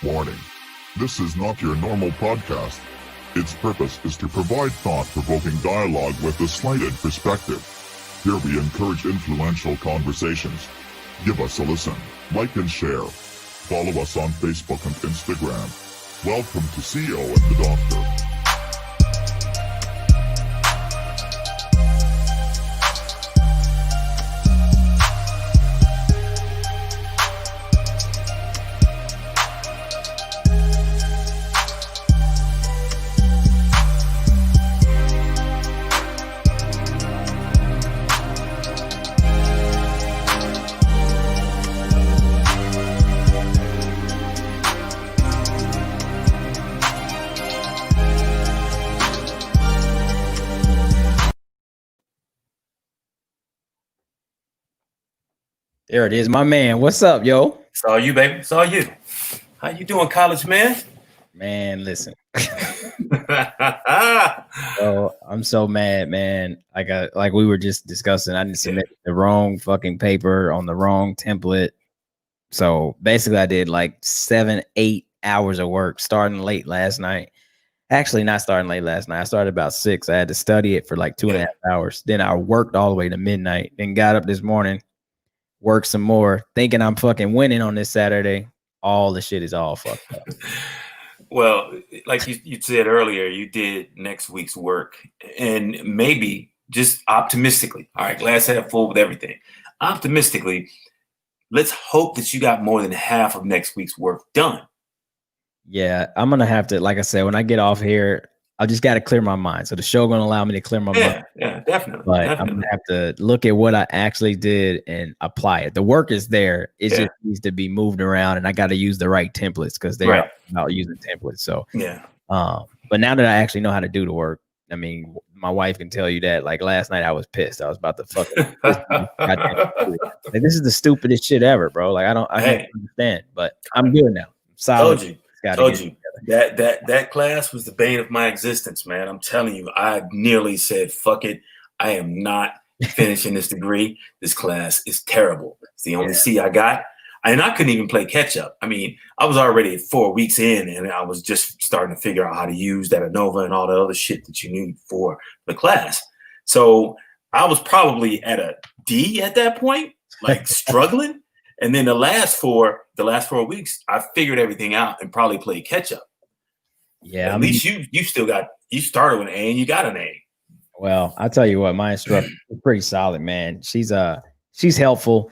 Warning: this is not your normal podcast. Its purpose is to provide thought-provoking dialogue with a slighted perspective. Here we encourage influential conversations. Give us a listen, like and share. Follow us on Facebook and Instagram. Welcome to CEO and the Doctor. There it is, my man. What's up, yo? It's all you, baby. It's all you. How you doing, college man? Man, listen. Oh, I'm so mad, man. Like we were just discussing, I didn't submit the wrong fucking paper on the wrong template. So basically I did like 7-8 hours of work starting late last night. Actually, not starting late last night. I started about 6. I had to study it for like 2.5 hours. Then I worked all the way to midnight. Then got up this morning, work some more, thinking I'm fucking winning on this Saturday. All the shit is all fucked up. Well, like you said earlier, you did next week's work, and maybe just optimistically, all right, glass half full with everything. Optimistically, let's hope that you got more than half of next week's work done. Yeah, I'm gonna have to, like I said, when I get off here, I just got to clear my mind. So the show gonna allow me to clear my mind. Yeah, definitely. But I'm gonna have to look at what I actually did and apply it. The work is there. It just needs to be moved around, and I got to use the right templates because they're about using templates. So but now that I actually know how to do the work, I mean, my wife can tell you that. Like last night, I was pissed. I was about to fucking like, this is the stupidest shit ever, bro. Like I don't understand, but I'm good now. Solid. Told you that class was the bane of my existence, man. I'm telling you, I nearly said, fuck it. I am not finishing this degree. This class is terrible. It's the only C I got. And I couldn't even play catch up. I mean, I was already 4 weeks in and I was just starting to figure out how to use that ANOVA and all the other shit that you need for the class. So I was probably at a D at that point, like struggling. And then the last 4 weeks, I figured everything out and probably played catch up. Yeah, at least you started with an A and you got an A. Well, I'll tell you what, my instructor is pretty solid, man. She's helpful.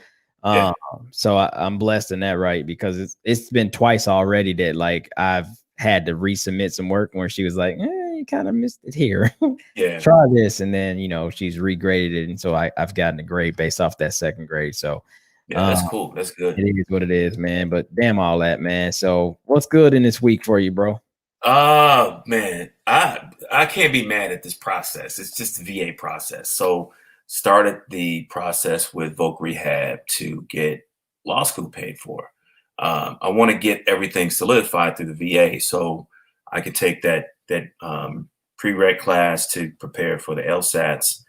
So I'm blessed in that, right? Because it's been twice already that like I've had to resubmit some work where she was like, you kind of missed it here. Try this, and then she's regraded it, and so I've gotten a grade based off that second grade. So. Yeah, that's cool. That's good. It is what it is, man. But damn all that, man. So what's good in this week for you, bro? Man, I can't be mad at this process. It's just the VA process. So started the process with Voc Rehab to get law school paid for. I want to get everything solidified through the VA so I can take that prereq class to prepare for the LSATs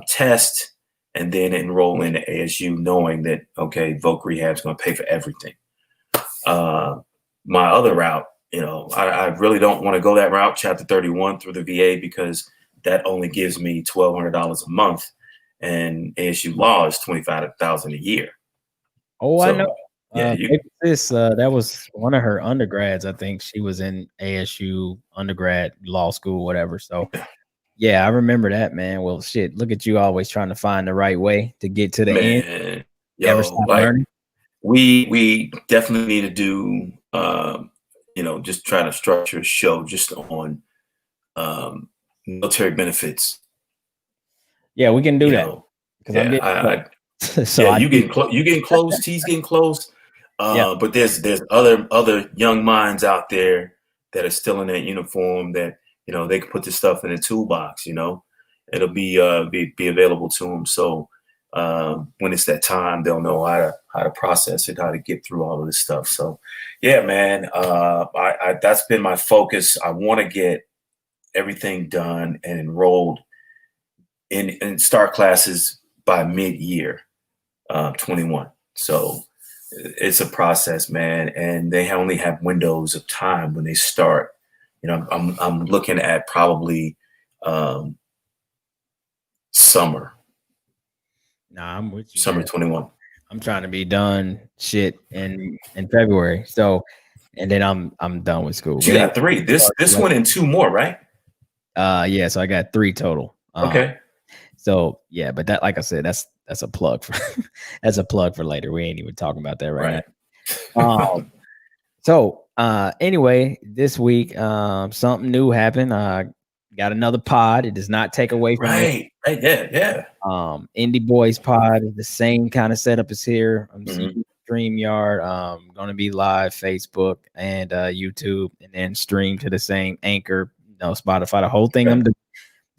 test. And then enroll into ASU knowing that, okay, Voc Rehab is going to pay for everything. My other route, I really don't want to go that route, Chapter 31 through the VA, because that only gives me $1,200 a month. And ASU law is $25,000 a year. Oh, so, I know. Yeah, that was one of her undergrads. I think she was in ASU undergrad law school, whatever. So yeah, I remember that, man. Well, shit, look at you always trying to find the right way to get to the end. Never stop learning. We definitely need to do, just try to structure a show just on military benefits. Yeah, we can do that. You getting close. T's getting close. But there's other young minds out there that are still in that uniform that. They can put this stuff in a toolbox, it'll be available to them. So when it's that time, they'll know how to process it, how to get through all of this stuff. So yeah, man, that's been my focus. I want to get everything done and enrolled in start classes by mid-year 21. So it's a process, man, and they only have windows of time when they start. You know, I'm looking at probably summer Nah, I'm with you, summer man. 21. I'm trying to be done shit in February. So, and then I'm done with school. But you got 3. This one and 2 more, right? Yeah. So I got 3 total. Okay. So yeah, but that, like I said, that's a plug for that's a plug for later. We ain't even talking about that right now. So anyway, this week something new happened. Got another pod. It does not take away from right. Yeah. Indie Boys pod is the same kind of setup as here. I'm seeing StreamYard. Gonna be live Facebook and YouTube, and then stream to the same Anchor, Spotify, the whole thing. I'm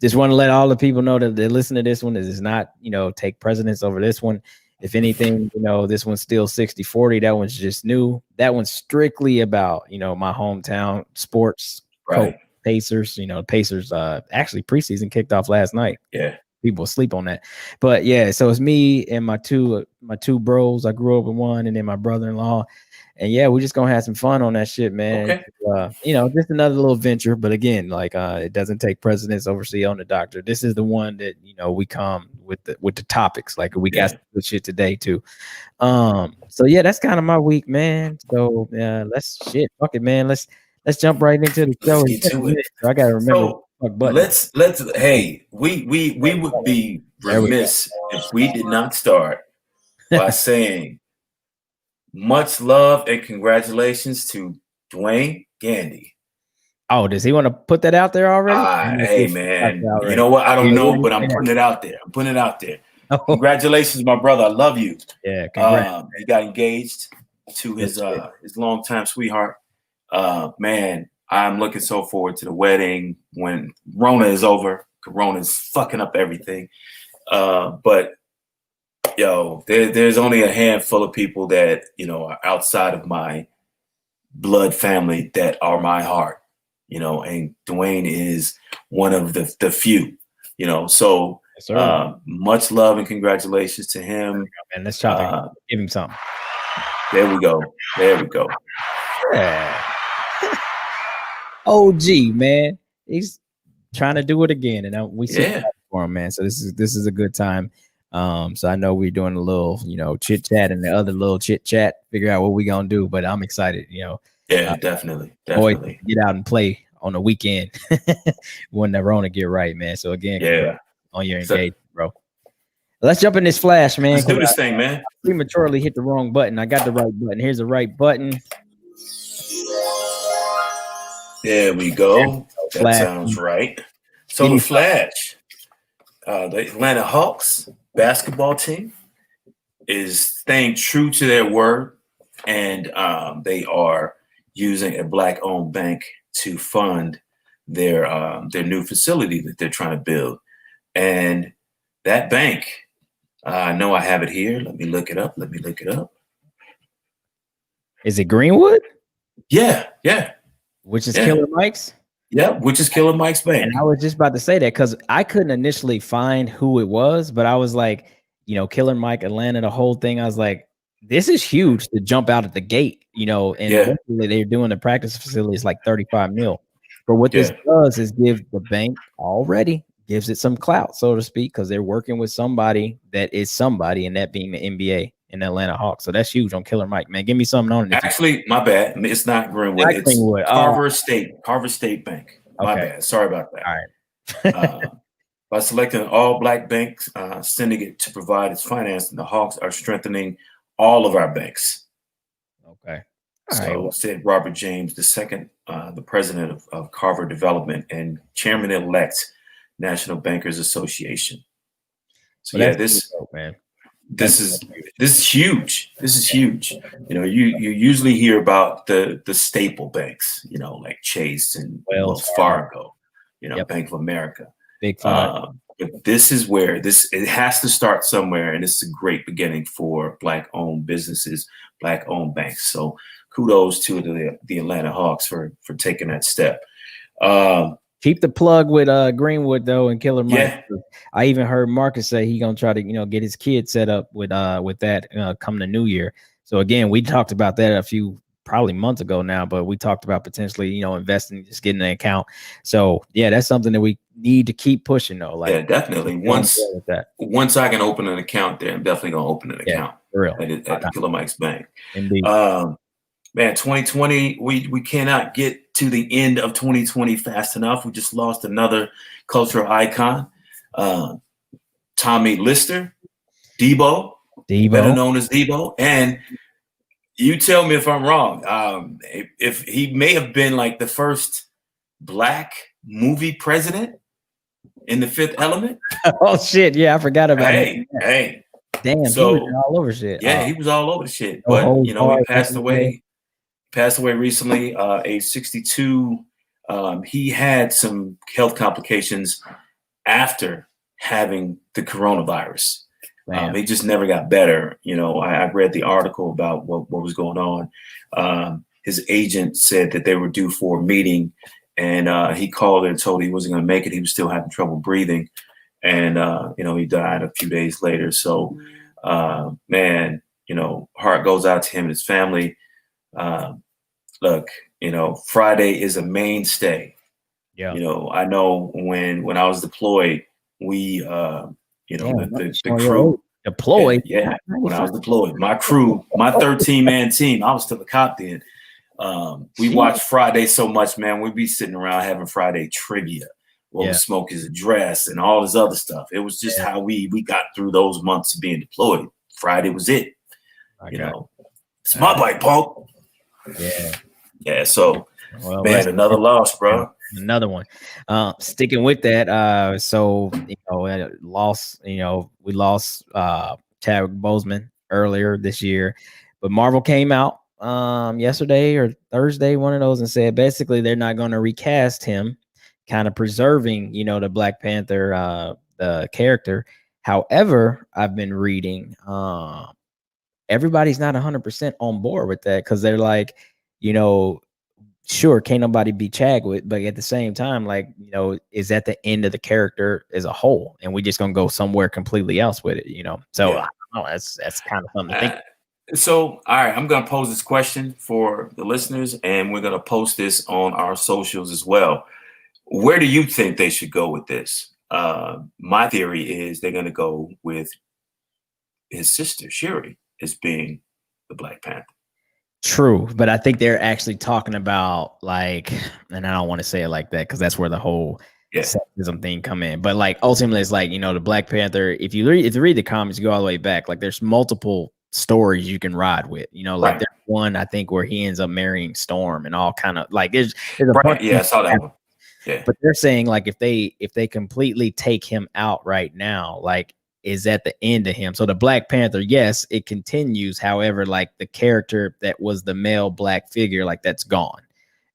just want to let all the people know that they listen to this one. It does not, take precedence over this one. If anything, this one's still 60-40. That one's just new. That one's strictly about, my hometown sports. Right. Pacers, Pacers actually preseason kicked off last night. Yeah. People sleep on that. But yeah, so it's me and my two bros. I grew up with one, and then my brother-in-law. And yeah, we're just gonna have some fun on that shit, man. Okay. Just another little venture. But again, like it doesn't take precedence over See on the Doctor. This is the one that we come with the topics. Like we got some good shit today too. So yeah, that's kind of my week, man. So fuck it, man. Let's jump right into the show. Let's get to it. So I gotta remember. Let's hey, we would be remiss if we did not start by saying much love and congratulations to Dwayne Gandy. Oh, does he want to put that out there already? Hey man, you know what? I don't know, but I'm putting it out there. Oh. Congratulations, my brother. I love you. Yeah, congrats. He got engaged to his longtime sweetheart. Man, I'm looking so forward to the wedding when Rona is over. Corona's fucking up everything. But there's only a handful of people that, are outside of my blood family that are my heart, and Dwayne is one of the few, so much love and congratulations to him. And let's try to give him something. There we go. Yeah. OG, man. He's trying to do it again, and we see for him, man. So this is a good time. So I know we're doing a little, chit chat and the other little chit chat, figure out what we're gonna do. But I'm excited, Yeah, definitely. Boy, get out and play on the weekend when the Rona get right, man. So again, on your engagement, bro. Let's jump in this flash, man. Let's do this thing, man. I prematurely hit the wrong button. I got the right button. Here's the right button. There we go. That sounds right. So the Flash, the Atlanta Hawks basketball team is staying true to their word, and they are using a Black-owned bank to fund their new facility that they're trying to build. And that bank, I know I have it here. Let me look it up. Is it Greenwood? Yeah. Which is Killer Mike's? Yeah, which is Killer Mike's bank. And I was just about to say that because I couldn't initially find who it was, but I was like, Killer Mike, Atlanta, the whole thing. I was like, this is huge to jump out at the gate, and they're doing the practice facility is like 35 mil. But what this does is give the bank gives it some clout, so to speak, because they're working with somebody that is somebody, and that being the NBA and the Atlanta Hawks. So that's huge on Killer Mike, man. Give me something on it. Actually, my bad. It's not Greenwood. It's Greenwood. Carver State Bank. My bad. Sorry about that. All right. By selecting an all-black bank syndicate to provide its financing, the Hawks are strengthening all of our banks. Okay. Said Robert James II, the president of Carver Development and chairman-elect National Bankers Association. So this is huge. This is huge. You usually hear about the staple banks, like Chase and Wells Fargo, Bank of America. Big Five. But this is where it has to start somewhere, and it's a great beginning for Black-owned businesses, Black-owned banks. So kudos to the Atlanta Hawks for taking that step. Keep the plug with Greenwood though and Killer Mike. Yeah. I even heard Marcus say he gonna try to get his kid set up with that come the new year. So again, we talked about that a few probably months ago now, but we talked about potentially, you know, investing, just getting an account. So yeah, that's something that we need to keep pushing though. Like, yeah, definitely. Once I can open an account there, I'm definitely gonna open an account for real. at the Killer Mike's Bank. Indeed. Man, 2020, we cannot get to the end of 2020 fast enough. We just lost another cultural icon, Tommy Lister, Debo, better known as Debo. And you tell me if I'm wrong. If he may have been like the first Black movie president in The Fifth Element. Oh shit! Yeah, I forgot about it. Hey, damn! So, he was all over shit. Yeah, he was all over the shit. But you know, he passed away. Passed away recently, age 62. He had some health complications after having the coronavirus. He just never got better. You know, I read the article about what was going on. His agent said that they were due for a meeting, and he called and told he wasn't going to make it. He was still having trouble breathing, and you know, he died a few days later. So, man, you know, heart goes out to him and his family. Look, you know, Friday is a mainstay. Yeah. You know, I know when I was deployed, we, you know, the crew deployed. Yeah, when I was deployed, my crew, my 13-man team, I was still a cop then. We watched Friday so much, man. We'd be sitting around having Friday trivia. Well, smoke his address and all this other stuff. It was just how we got through those months of being deployed. Friday was it. You know, it's my bike, punk. Yeah. So, man, another loss, bro. Another one. Sticking with that. So, you know, we lost Chadwick Boseman earlier this year, but Marvel came out yesterday or Thursday, one of those, and said basically they're not going to recast him, kind of preserving, you know, the Black Panther the character. However, I've been reading everybody's not 100% on board with that, because they're like, you know, sure, can't nobody be Chadwick, but at the same time, like, you know, is that the end of the character as a whole, and we just gonna go somewhere completely else with it, you know? So I don't know, that's kind of something to think. So, all right, I'm gonna pose this question for the listeners, and we're gonna post this on our socials as well. Where do you think they should go with this? My theory is they're gonna go with his sister Shuri as being the Black Panther. True, but I think they're actually talking about, like, and I don't want to say it like that because that's where the whole sexism thing come in. But like ultimately, it's like, you know, the Black Panther. If you read the comics, you go all the way back. Like, there's multiple stories you can ride with. You know, like there's one I think where he ends up marrying Storm and all kind of like there's a bunch. Yeah, I saw that one. Yeah, but they're saying like if they completely take him out right now, like, is at the end of him. So the Black Panther, yes, it continues. However, like the character that was the male Black figure, like that's gone.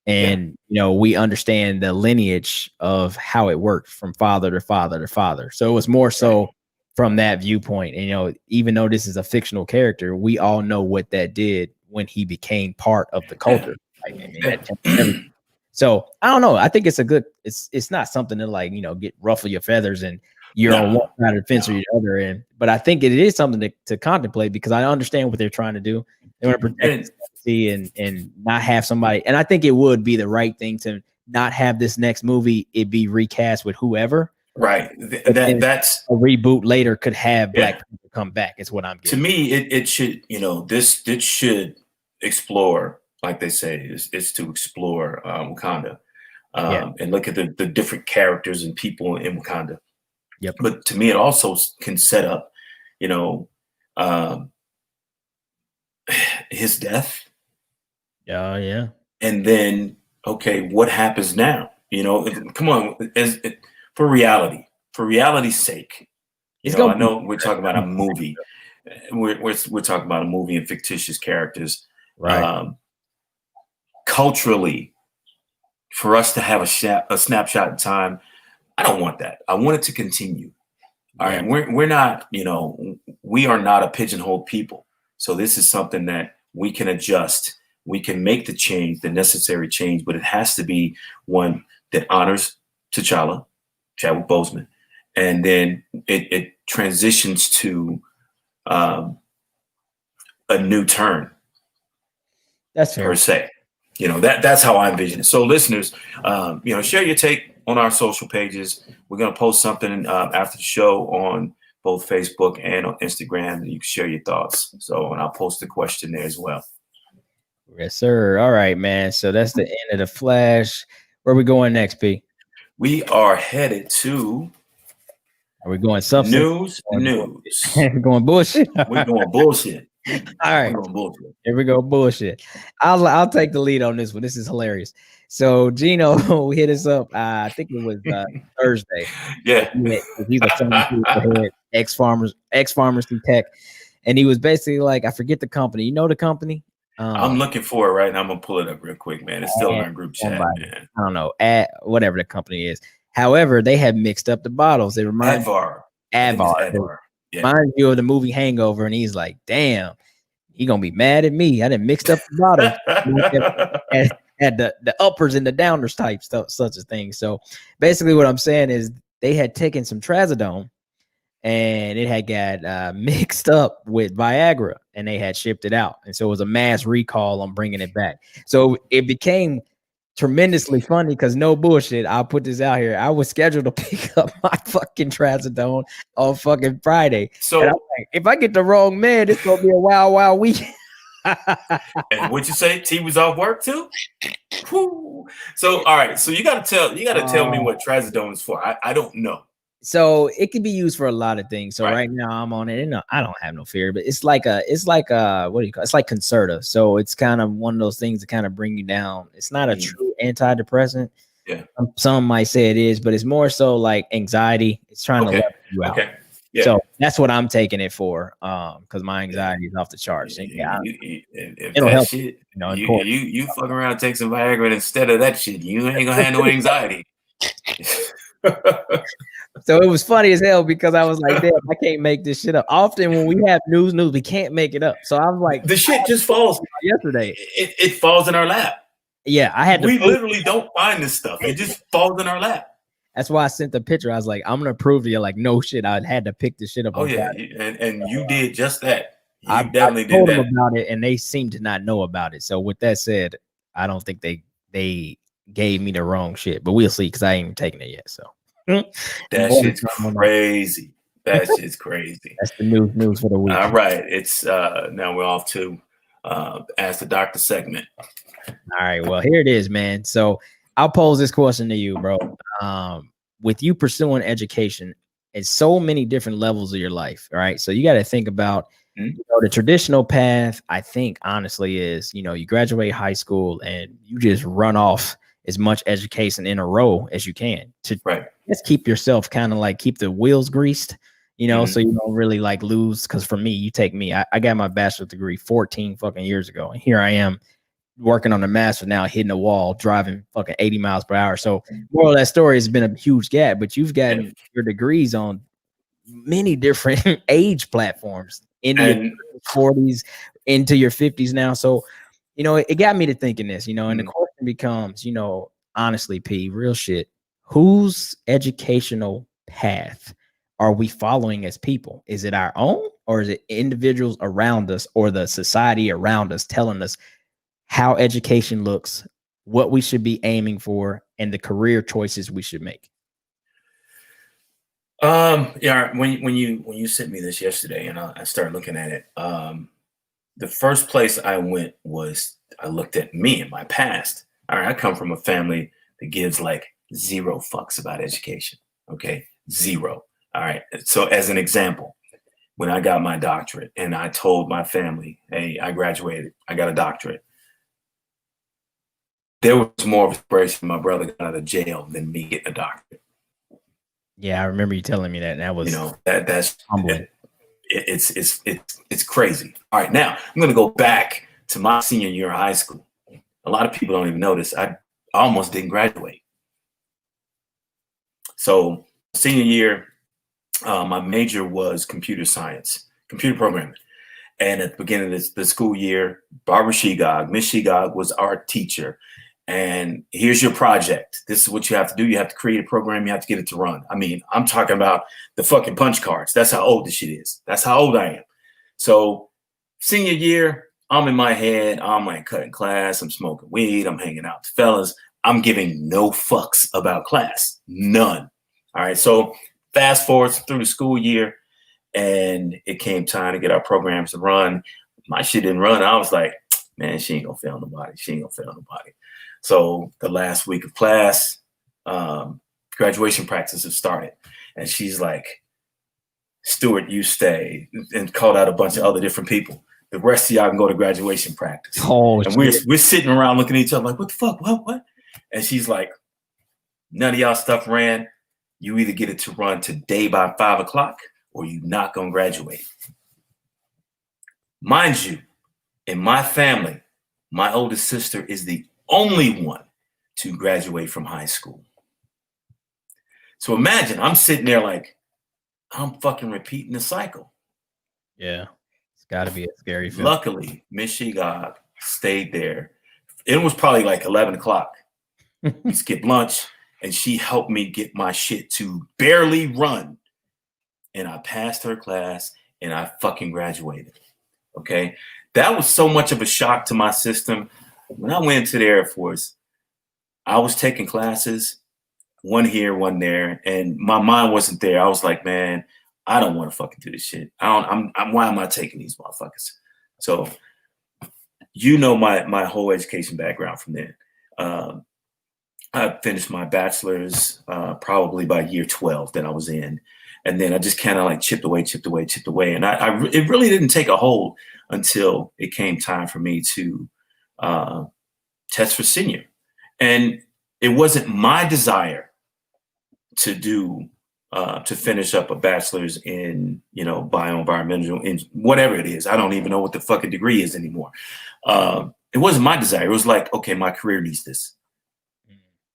And, you know, we understand the lineage of how it worked from father to father to father. So it was more so from that viewpoint. And, you know, even though this is a fictional character, we all know what that did when he became part of the culture. Like, I mean, that changed everything. So I don't know. I think it's it's not something to, like, you know, get ruffle your feathers and you're on one side of the fence or the other end. But I think it is something to contemplate, because I understand what they're trying to do. They want to protect and not have somebody. And I think it would be the right thing to not have this next movie it be recast with whoever. Right. That's a reboot later could have Black Panther come back. Is what I'm getting. To me, it should, you know, this should explore, like they say, is to explore Wakanda and look at the different characters and people in Wakanda. Yep. But to me, it also can set up, you know, his death. Yeah. And then, okay, what happens now? You know, come on, for reality's sake. You know, I know we're talking about a movie. We're talking about a movie and fictitious characters. Right. Culturally, for us to have a snapshot in time, I don't want that. I want it to continue. All right. We're not, you know, we are not a pigeonholed people. So this is something that we can adjust. We can make the change, the necessary change, but it has to be one that honors T'Challa, Chadwick Boseman, and then it transitions to a new turn That's fair. per se. That's how I envision it. So listeners, share your take on our social pages. We're going to post something after the show on both Facebook and on Instagram, and you can share your thoughts. So, and I'll post the question there as well. Yes, sir. All right, man. So that's the end of the Flash. Where are we going next, P? We are headed to. Are we going substance? News. We're going bullshit. We're going bullshit. All right. Here we go. Bullshit. I'll take the lead on this one. This is hilarious. So Gino hit us up. I think it was Thursday. Yeah. He's a ex-pharmacy tech. And he was basically like, I forget the company. You know the company? I'm looking for it right now. I'm gonna pull it up real quick, man. It's still in our group chat, man. I don't know. Whatever the company is. However, they had mixed up the bottles. They remind Advar. Yeah. Reminds you of the movie Hangover, and he's like, damn, he gonna be mad at me. I didn't mixed up the bottles. Had the uppers and the downers type stuff, such a thing. So basically what I'm saying is they had taken some Trazodone and it had got mixed up with Viagra and they had shipped it out. And so it was a mass recall on bringing it back. So it became tremendously funny because no bullshit. I'll put this out here. I was scheduled to pick up my fucking Trazodone on fucking Friday. So and I'm like, if I get the wrong man, it's going to be a wild weekend. And what'd you say? T was off work too? Whew. So all right. So you gotta tell me what Trazodone is for. I don't know. So it can be used for a lot of things. So right now I'm on it. And I don't have no fear, but it's like what do you call it? It's like Concerta. So it's kind of one of those things that kind of bring you down. It's not a true antidepressant. Yeah. Some might say it is, but it's more so like anxiety. It's trying to level you out. Okay. Yeah. So that's what I'm taking it for, because my anxiety is off the charts. And it'll help. Shit, you fuck around, take some Viagra, and instead of that shit, you ain't gonna have no anxiety. So it was funny as hell because I was like, damn, I can't make this shit up. Often when we have news, we can't make it up. So I was like, the shit just falls yesterday. It falls in our lap. Yeah, I had to. We literally don't find this stuff. It just falls in our lap. That's why I sent the picture. I was like, I'm gonna prove to you, like, no shit. I had to pick this shit up. Oh yeah, and you did just that. I definitely did that. Them about it, and they seem to not know about it. So with that said, I don't think they gave me the wrong shit, but we'll see because I ain't even taken it yet. So that shit's crazy. That shit's crazy. That's the news for the week. All right, it's now we're off to Ask the Doctor segment. All right, well here it is, man. So I'll pose this question to you, bro. With you pursuing education at so many different levels of your life, right? So you got to think about the traditional path. I think honestly is, you graduate high school and you just run off as much education in a row as you can to just keep yourself kind of like keep the wheels greased, so you don't really like lose. Because for me, you take me, I got my bachelor's degree 14 fucking years ago, and here I am working on a master now, hitting a wall, driving fucking 80 miles per hour. So moral of that story has been a huge gap, but you've gotten your degrees on many different age platforms in your 40s into your 50s now. So, it got me to thinking this, and the question becomes, honestly, P, real shit, whose educational path are we following as people? Is it our own, or is it individuals around us or the society around us telling us how education looks, what we should be aiming for, and the career choices we should make? Yeah, when you sent me this yesterday and I started looking at it, the first place I went was I looked at me and my past. All right, I come from a family that gives like zero fucks about education. Okay, zero. All right. So as an example, when I got my doctorate and I told my family, hey, I graduated, I got a doctorate, there was more of a inspiration my brother got out of jail than me getting a doctorate. Yeah, I remember you telling me that. And that was, that's humbling. It's crazy. All right, now I'm gonna go back to my senior year of high school. A lot of people don't even know this. I almost didn't graduate. So senior year, my major was computer science, computer programming. And at the beginning of the school year, Barbara Shegog, Miss Shegog was our teacher. And here's your project. This is what you have to do. You have to create a program. You have to get it to run. I mean, I'm talking about the fucking punch cards. That's how old this shit is. That's how old I am. So Senior year, I'm in my head. I'm like cutting class. I'm smoking weed. I'm hanging out with fellas. I'm giving no fucks about class. None. All right. So fast forward through the school year, and it came time to get our programs to run. My shit didn't run. I was like, man, she ain't gonna fail nobody. She ain't gonna fail nobody. So the last week of class, graduation practices started, and she's like, Stuart, you stay, and called out a bunch of other different people. The rest of y'all can go to graduation practice. Oh, and we're sitting around looking at each other like, what the fuck? What? And she's like, none of y'all stuff ran. You either get it to run today by 5 o'clock or you not gonna graduate. Mind you, in my family, my oldest sister is the only one to graduate from high school. So imagine I'm sitting there like, I'm fucking repeating the cycle. Yeah, it's got to be a scary feeling. Luckily, Miss Shegog stayed there. It was probably like 11 o'clock. We skipped lunch, and she helped me get my shit to barely run. And I passed her class, and I fucking graduated. Okay? That was so much of a shock to my system. When I went into the Air Force, I was taking classes, one here, one there, and my mind wasn't there. I was like, man, I don't want to fucking do this shit. I'm why am I taking these motherfuckers? So, my whole education background from there. I finished my bachelor's probably by year 12 that I was in. And then I just kind of like chipped away. And it really didn't take a hold until it came time for me to test for senior. And it wasn't my desire to do to finish up a bachelor's in bioenvironmental, in whatever it is. I don't even know what the fucking degree is anymore. It wasn't my desire. It was like, okay, my career needs this.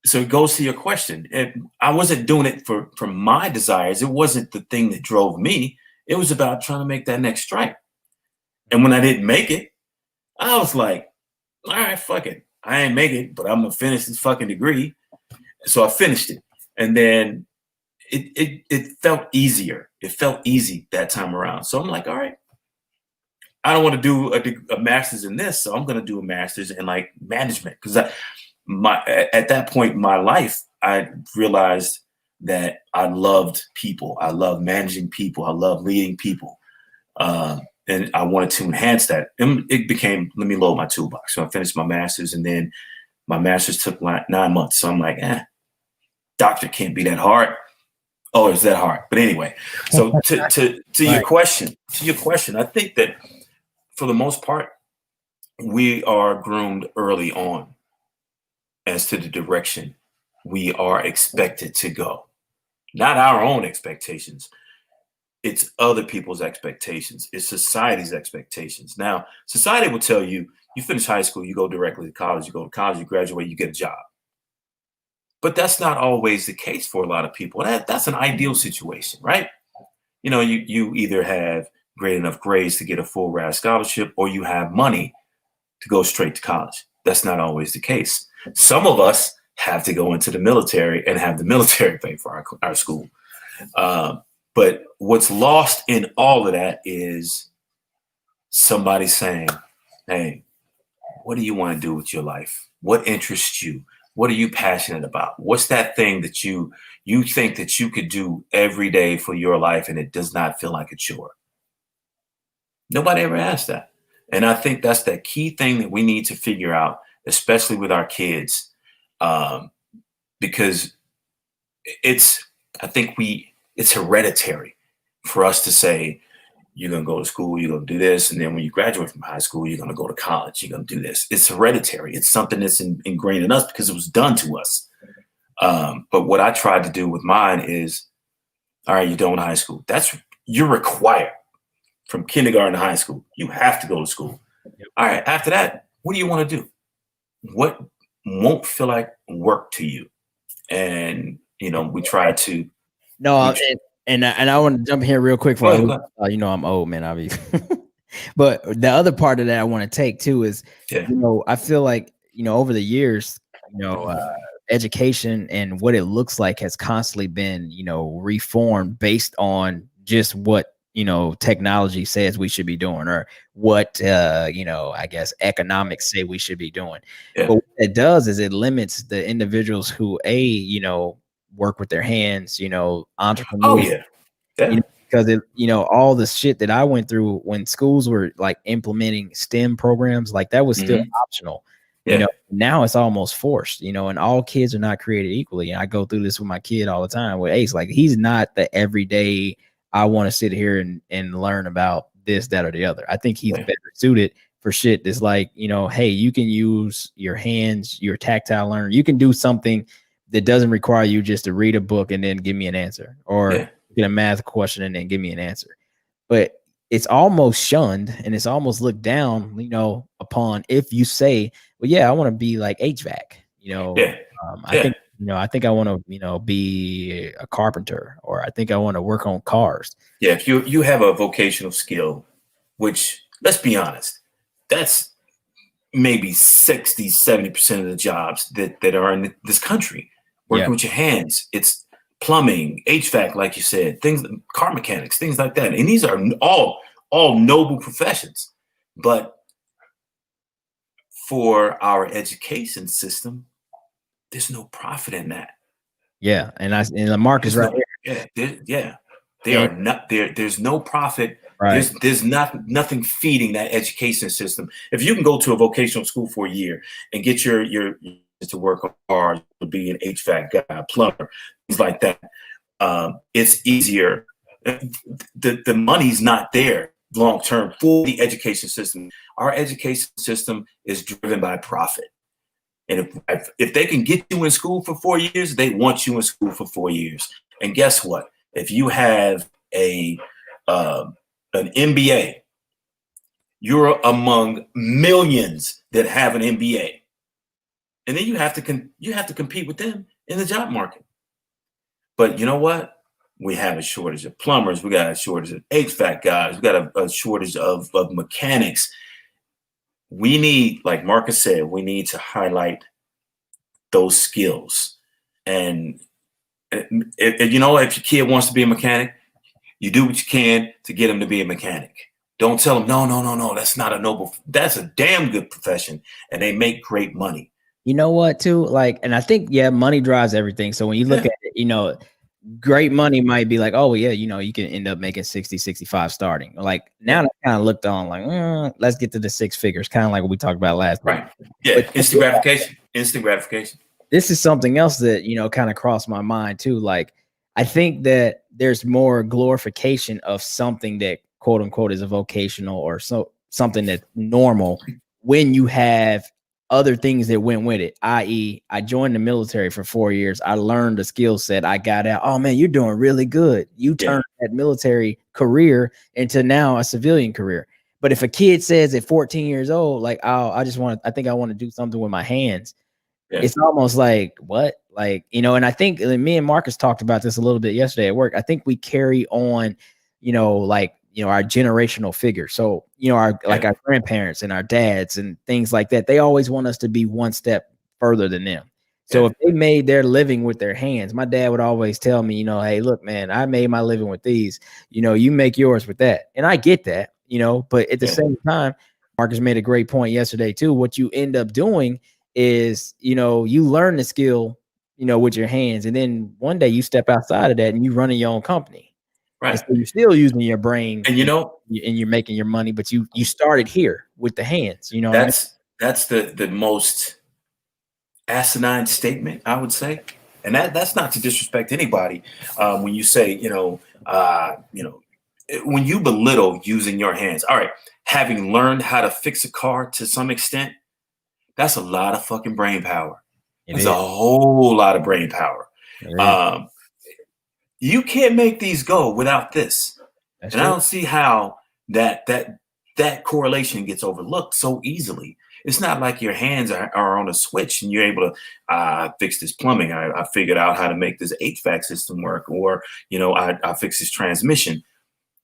So it goes to your question. I wasn't doing it for my desires. It wasn't the thing that drove me. It was about trying to make that next strike. And when I didn't make it, I was like, all right, fuck it. I ain't make it, but I'm gonna finish this fucking degree. So I finished it. And then it felt easier. It felt easy that time around. So I'm like, all right, I don't want to do a master's in this. So I'm going to do a master's in like management. Because at that point in my life, I realized that I loved people. I love managing people. I love leading people. And I wanted to enhance that. And it became, let me load my toolbox. So I finished my master's, and then my master's took like 9 months. So I'm like, doctor can't be that hard. Oh, it's that hard. But anyway, so to your question, I think that for the most part, we are groomed early on as to the direction we are expected to go. Not our own expectations. It's other people's expectations. It's society's expectations. Now, society will tell you, you finish high school, you go directly to college, you go to college, you graduate, you get a job. But that's not always the case for a lot of people. That's an ideal situation, right? You either have great enough grades to get a full ride scholarship, or you have money to go straight to college. That's not always the case. Some of us have to go into the military and have the military pay for our school. But what's lost in all of that is somebody saying, hey, what do you want to do with your life? What interests you? What are you passionate about? What's that thing that you think that you could do every day for your life and it does not feel like a chore? Nobody ever asked that. And I think that's the key thing that we need to figure out, especially with our kids, because it's hereditary for us to say, you're going to go to school, you're going to do this. And then when you graduate from high school, you're going to go to college, you're going to do this. It's hereditary. It's something that's ingrained in us because it was done to us. But what I tried to do with mine is, all right, you're done with high school. You're required from kindergarten to high school. You have to go to school. All right, after that, what do you want to do? What won't feel like work to you? And, we try to. No, and I want to jump in here real quick for I'm old, man, obviously. But the other part of that I want to take too is, I feel like, over the years, education and what it looks like has constantly been, reformed based on just what technology says we should be doing, or what I guess economics say we should be doing. Yeah. But what it does is it limits the individuals who work with their hands, entrepreneurs. Oh yeah. Yeah. Because all the shit that I went through when schools were like implementing STEM programs, like that was still optional. Yeah. Now it's almost forced, and all kids are not created equally. And I go through this with my kid all the time with Ace. Like, he's not the everyday, I want to sit here and learn about this, that, or the other. I think he's better suited for shit that's like, hey, you can use your hands, your tactile learner. You can do something that doesn't require you just to read a book and then give me an answer, or get a math question and then give me an answer. But it's almost shunned and it's almost looked down, upon if you say, well, yeah, I want to be like HVAC, I think I want to, be a carpenter, or I think I want to work on cars. Yeah. If you have a vocational skill, which, let's be honest, that's maybe 60, 70% of the jobs that are in this country. Working with your hands. It's plumbing, HVAC, like you said, things, car mechanics, things like that. And these are all noble professions. But for our education system, there's no profit in that. Yeah, and the mark is right here. They are not there. There's no profit. Right. There's nothing feeding that education system. If you can go to a vocational school for a year and get your to work on cars, to be an HVAC guy, plumber, things like that, it's easier. The money's not there long term for the education system. Our education system is driven by profit. And if they can get you in school for 4 years, they want you in school for 4 years. And guess what? If you have an MBA, you're among millions that have an MBA. And then you have to compete with them in the job market. But you know what? We have a shortage of plumbers. We got a shortage of HVAC guys. We got a shortage of mechanics. We need, like Marcus said, we need to highlight those skills. And if your kid wants to be a mechanic, you do what you can to get him to be a mechanic. Don't tell him, no, that's not a noble. That's a damn good profession, and they make great money. You know what, too? Like, and I think, money drives everything. So when you look at it, great money might be like, oh, yeah, you can end up making 60, 65 starting. Like, now I kind of looked on like, let's get to the six figures, kind of like what we talked about last time. Yeah, but instant gratification. This is something else that, kind of crossed my mind, too. Like, I think that there's more glorification of something that, quote unquote, is a vocational or something that's normal when you have other things that went with it, i.e., I joined the military for 4 years. I learned a skill set. I got out. Oh man, you're doing really good. You turned that military career into now a civilian career. But if a kid says at 14 years old, like, oh, I think I want to do something with my hands. Yeah. It's almost like, what? Like, and I think me and Marcus talked about this a little bit yesterday at work. I think we carry on, our generational figure. So, our grandparents and our dads and things like that, they always want us to be one step further than them. So if they made their living with their hands, my dad would always tell me, hey, look, man, I made my living with these, you make yours with that. And I get that, but at the same time, Marcus made a great point yesterday too. What you end up doing is, you learn the skill, with your hands. And then one day you step outside of that and you running your own company. Right. So you're still using your brain, and and you're making your money, but you started here with the hands. That's the most asinine statement, I would say, and that's not to disrespect anybody. When you say, when you belittle using your hands, all right, having learned how to fix a car to some extent, that's a lot of fucking brain power. It's a whole lot of brain power. You can't make these go without this. That's true. I don't see how that correlation gets overlooked so easily. It's not like your hands are on a switch and you're able to fix this plumbing. I figured out how to make this HVAC system work, or I fix this transmission.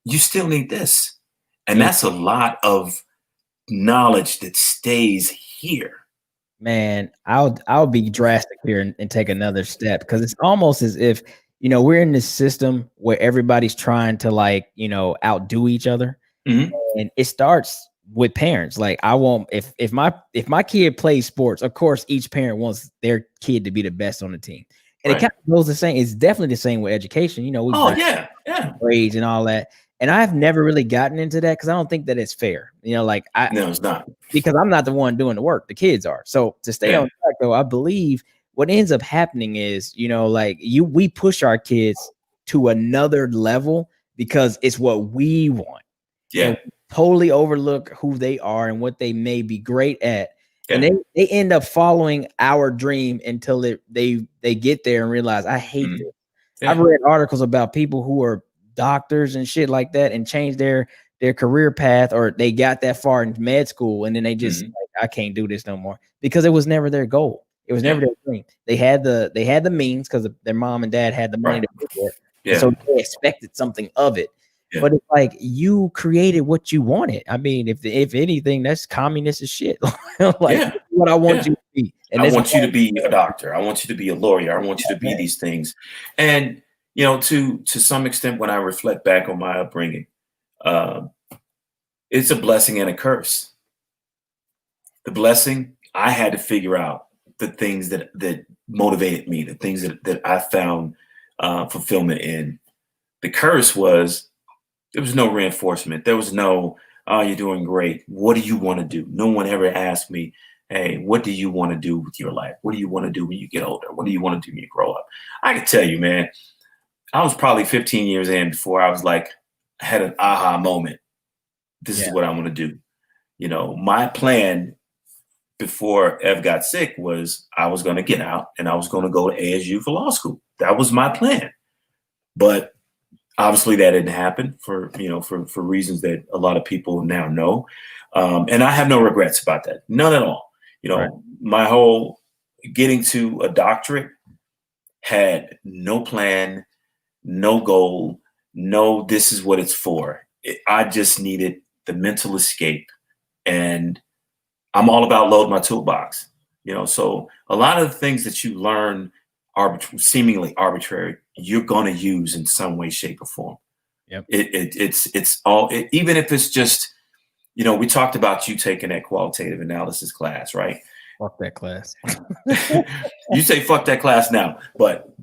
You still need this, and that's a lot of knowledge that stays here. Man, I'll be drastic here and take another step, because it's almost as if we're in this system where everybody's trying to like, outdo each other. Mhm. And it starts with parents. Like I won't, if my kid plays sports, of course, each parent wants their kid to be the best on the team. And it Right. kind of goes the same. It's definitely the same with education. We Oh yeah, yeah. grades and all that. And I've never really gotten into that because I don't think that it's fair. Like No, it's not. because I'm not the one doing the work, the kids are. So to stay Yeah. on track though, I believe what ends up happening is, we push our kids to another level because it's what we want. Yeah. And we totally overlook who they are and what they may be great at. And Yeah. they end up following our dream until they get there and realize I hate Mhm. this. Yeah. I've read articles about people who are doctors and shit like that and changed their career path, or they got that far in med school and then they just Mhm. like, I can't do this no more because it was never their goal. It was never Yeah. their dream. They had the means because their mom and dad had the money Right. to pay for it. Yeah. And so they expected something of it. Yeah. But it's like you created what you wanted. I mean, if anything, that's communist as shit. Like Yeah. what I want Yeah. you to be. And I that's want you to be a doctor. I want you to be a lawyer. I want you to be these things. And to some extent, when I reflect back on my upbringing, it's a blessing and a curse. The blessing, I had to figure out the things that motivated me, the things that I found fulfillment in. The curse was there was no reinforcement. There was no, oh, you're doing great. What do you want to do? No one ever asked me, hey, what do you want to do with your life? What do you want to do when you get older? What do you want to do when you grow up? I can tell you, man, I was probably 15 years in before I was like, I had an aha moment. This is what I want to do. My plan before Ev got sick was I was going to get out and I was going to go to ASU for law school. That was my plan. But obviously that didn't happen for reasons that a lot of people now know. And I have no regrets about that. None at all. Right. My whole getting to a doctorate had no plan, no goal, no, this is what it's for. I just needed the mental escape. And I'm all about load my toolbox. So a lot of the things that you learn seemingly arbitrary, you're going to use in some way, shape, or form. Yep. It's all, even if it's just, we talked about you taking that qualitative analysis class, right? Fuck that class. You say fuck that class now, but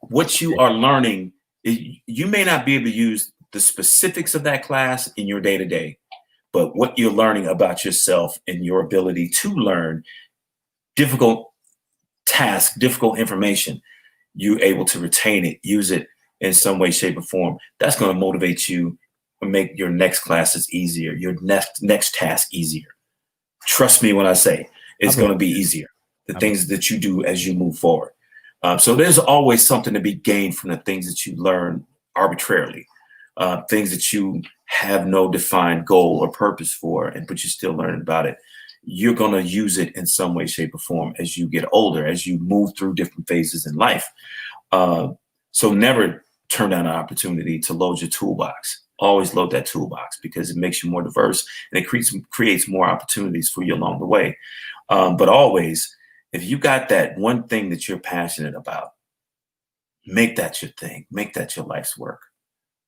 what you are learning, you may not be able to use the specifics of that class in your day to day, but what you're learning about yourself and your ability to learn difficult tasks, difficult information, you're able to retain it, use it in some way, shape, or form. That's going to motivate you and make your next classes easier, your next task easier. Trust me when I say it's going to be easier. The things that you do as you move forward. So there's always something to be gained from the things that you learn arbitrarily, things that you have no defined goal or purpose for, but you're still learning about it. You're going to use it in some way, shape, or form as you get older, as you move through different phases in life. So never turn down an opportunity to load your toolbox. Always load that toolbox because it makes you more diverse and it creates more opportunities for you along the way. But always, if you got that one thing that you're passionate about, make that your thing. Make that your life's work.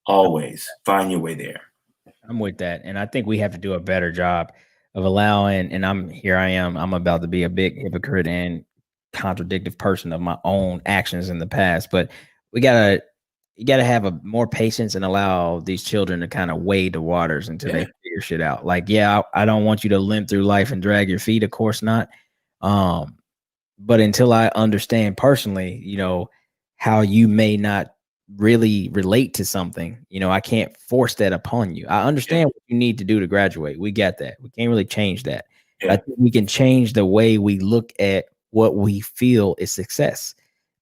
Always find your way there. I'm with that. And I think we have to do a better job of allowing, and I'm about to be a big hypocrite and contradictive person of my own actions in the past, but you gotta have more patience and allow these children to kind of wade the waters until they figure shit out. Like, I don't want you to limp through life and drag your feet. Of course not. But until I understand personally, how you may not really relate to something, I can't force that upon you. I understand what you need to do to graduate. We get that. We can't really change that. I think we can change the way we look at what we feel is success.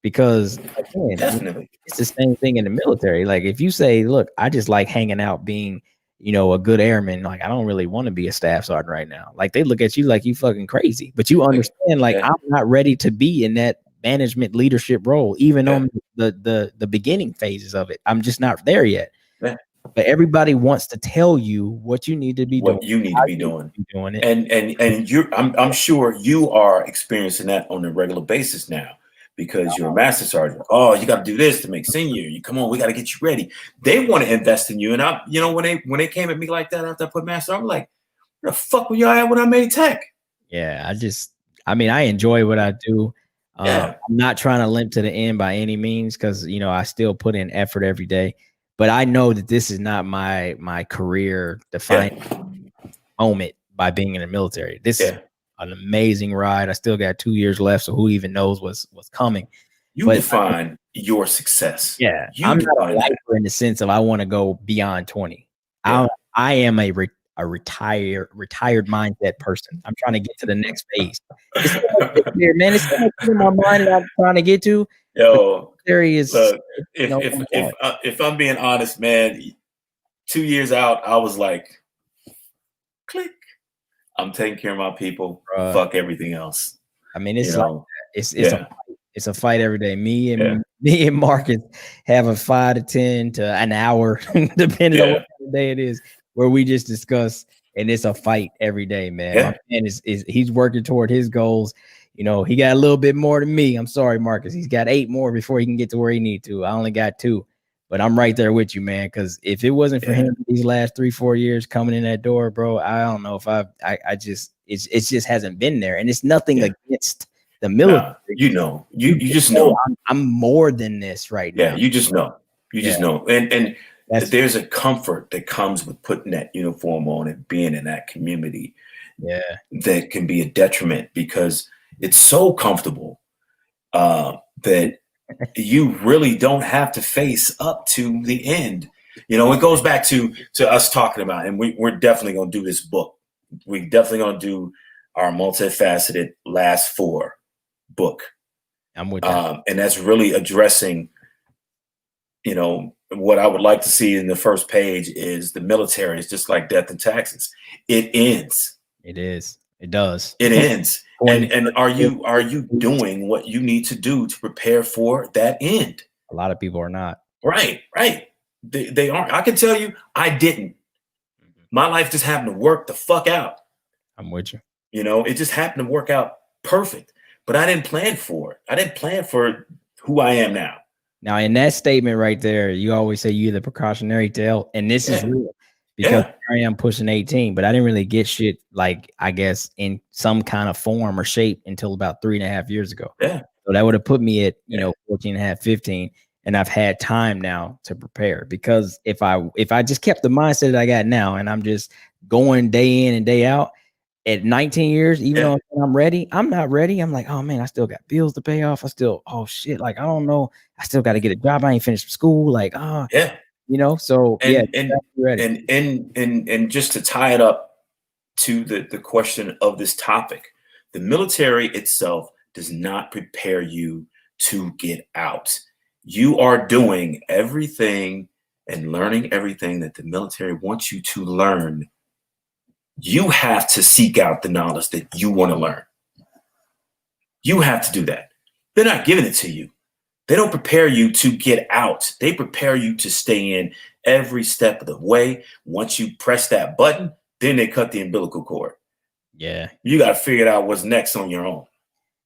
Because again, Definitely. it's the same thing in the military. Like if you say, look, I just like hanging out being, a good airman, like I don't really want to be a staff sergeant right now. Like they look at you like you fucking crazy. But you understand, like I'm not ready to be in that management leadership role, even on the beginning phases of it. I'm just not there yet. Yeah. But everybody wants to tell you what you need to be doing. What you need to be doing. It. And I'm sure you are experiencing that on a regular basis now. because you're a master sergeant. Oh, you got to do this to make senior. You come on, we got to get you ready. They want to invest in you. And I, you know, when they came at me like that after I put master, I'm like, where the fuck were y'all at when I made tech? Yeah, I mean, I enjoy what I do. Yeah. I'm not trying to limp to the end by any means, because you know I still put in effort every day. But I know that this is not my career defining moment by being in the military. This is an amazing ride. I still got 2 years left, so who even knows what's coming. You define your success. Yeah, you I'm not a lifer in the sense of I want to go beyond 20. I am a retired mindset person. I'm trying to get to the next phase. It's here, man. It's in my mind that I'm trying to get to. Yo, there is. Look, if I'm being honest, man, 2 years out, I was like, click. I'm taking care of my people. Fuck everything else. I mean, it's it's a fight every day. Me and Marcus have a 5 to 10 to an hour, depending on what day it is, where we just discuss, and it's a fight every day, man. My man he's working toward his goals. You know, he got a little bit more than me. I'm sorry, Marcus. He's got 8 more before he can get to where he need to. I only got 2, but I'm right there with you, man. Because if it wasn't for him these last 3-4 years coming in that door, bro, I don't know if it just hasn't been there. And it's nothing against the military. Nah, you just know. I'm more than this right now. Yeah, you just know. You just know. And there's a comfort that comes with putting that uniform on and being in that community. Yeah, that can be a detriment because it's so comfortable that you really don't have to face up to the end. You know, it goes back to us talking about, and we're definitely going to do this book. We're definitely going to do our multifaceted last 4 book. I'm with that. And that's really addressing, you know, what I would like to see in the first page is the military is just like death and taxes. It ends. It is. It does. It ends. And are you doing what you need to do to prepare for that end? A lot of people are not. Right. They aren't. I can tell you, I didn't. My life just happened to work the fuck out. I'm with you. You know, it just happened to work out perfect. But I didn't plan for it. I didn't plan for who I am now. Now, in that statement right there, you always say you're the precautionary tale, and this is real. Because I am pushing 18, but I didn't really get shit, like, I guess, in some kind of form or shape until about 3.5 years ago. Yeah. So that would have put me at, 14 and a half, 15. And I've had time now to prepare, because if I just kept the mindset that I got now and I'm just going day in and day out at 19 years, even though I'm ready, I'm not ready. I'm like, oh man, I still got bills to pay off. Oh shit. Like, I don't know. I still got to get a job. I ain't finished school. Like, you know, so and just to tie it up to the question of this topic, the military itself does not prepare you to get out. You are doing everything and learning everything that the military wants you to learn. You have to seek out the knowledge that you want to learn. You have to do that. They're not giving it to you. They don't prepare you to get out. They prepare you to stay in every step of the way. Once you press that button, then they cut the umbilical cord. Yeah. You got to figure out what's next on your own.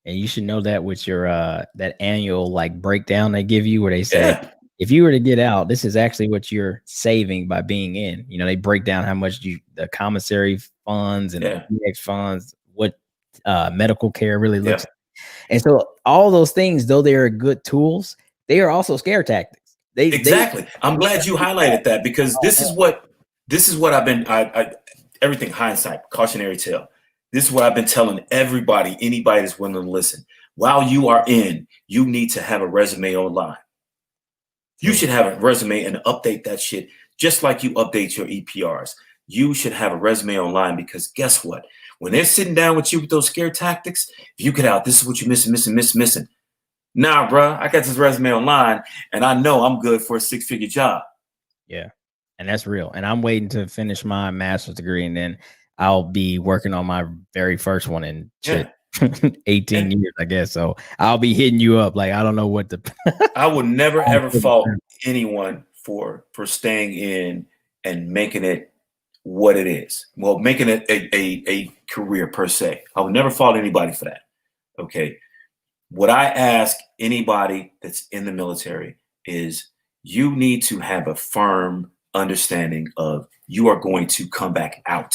And you should know that with your that annual like breakdown they give you, where they say, if you were to get out, this is actually what you're saving by being in. You know, they break down how much the commissary funds and the PX funds, what medical care really looks like. And so all those things, though they are good tools, they are also scare tactics. I'm glad you highlighted that, because this is what I've been everything hindsight, cautionary tale. This is what I've been telling everybody, anybody that's willing to listen. While you are in, you need to have a resume online. You should have a resume and update that shit just like you update your EPRs. You should have a resume online, because guess what? When they're sitting down with you with those scare tactics, if you get out, this is what you're missing. Nah, bro, I got this resume online and I know I'm good for a 6-figure job. Yeah. And that's real. And I'm waiting to finish my master's degree, and then I'll be working on my very first one in 18 years, I guess. So I'll be hitting you up. Like, I don't know what I would never, ever fault anyone for staying in and making it what it is. Well, making it a career per se. I would never fault anybody for that. Okay. What I ask anybody that's in the military is you need to have a firm understanding of you are going to come back out.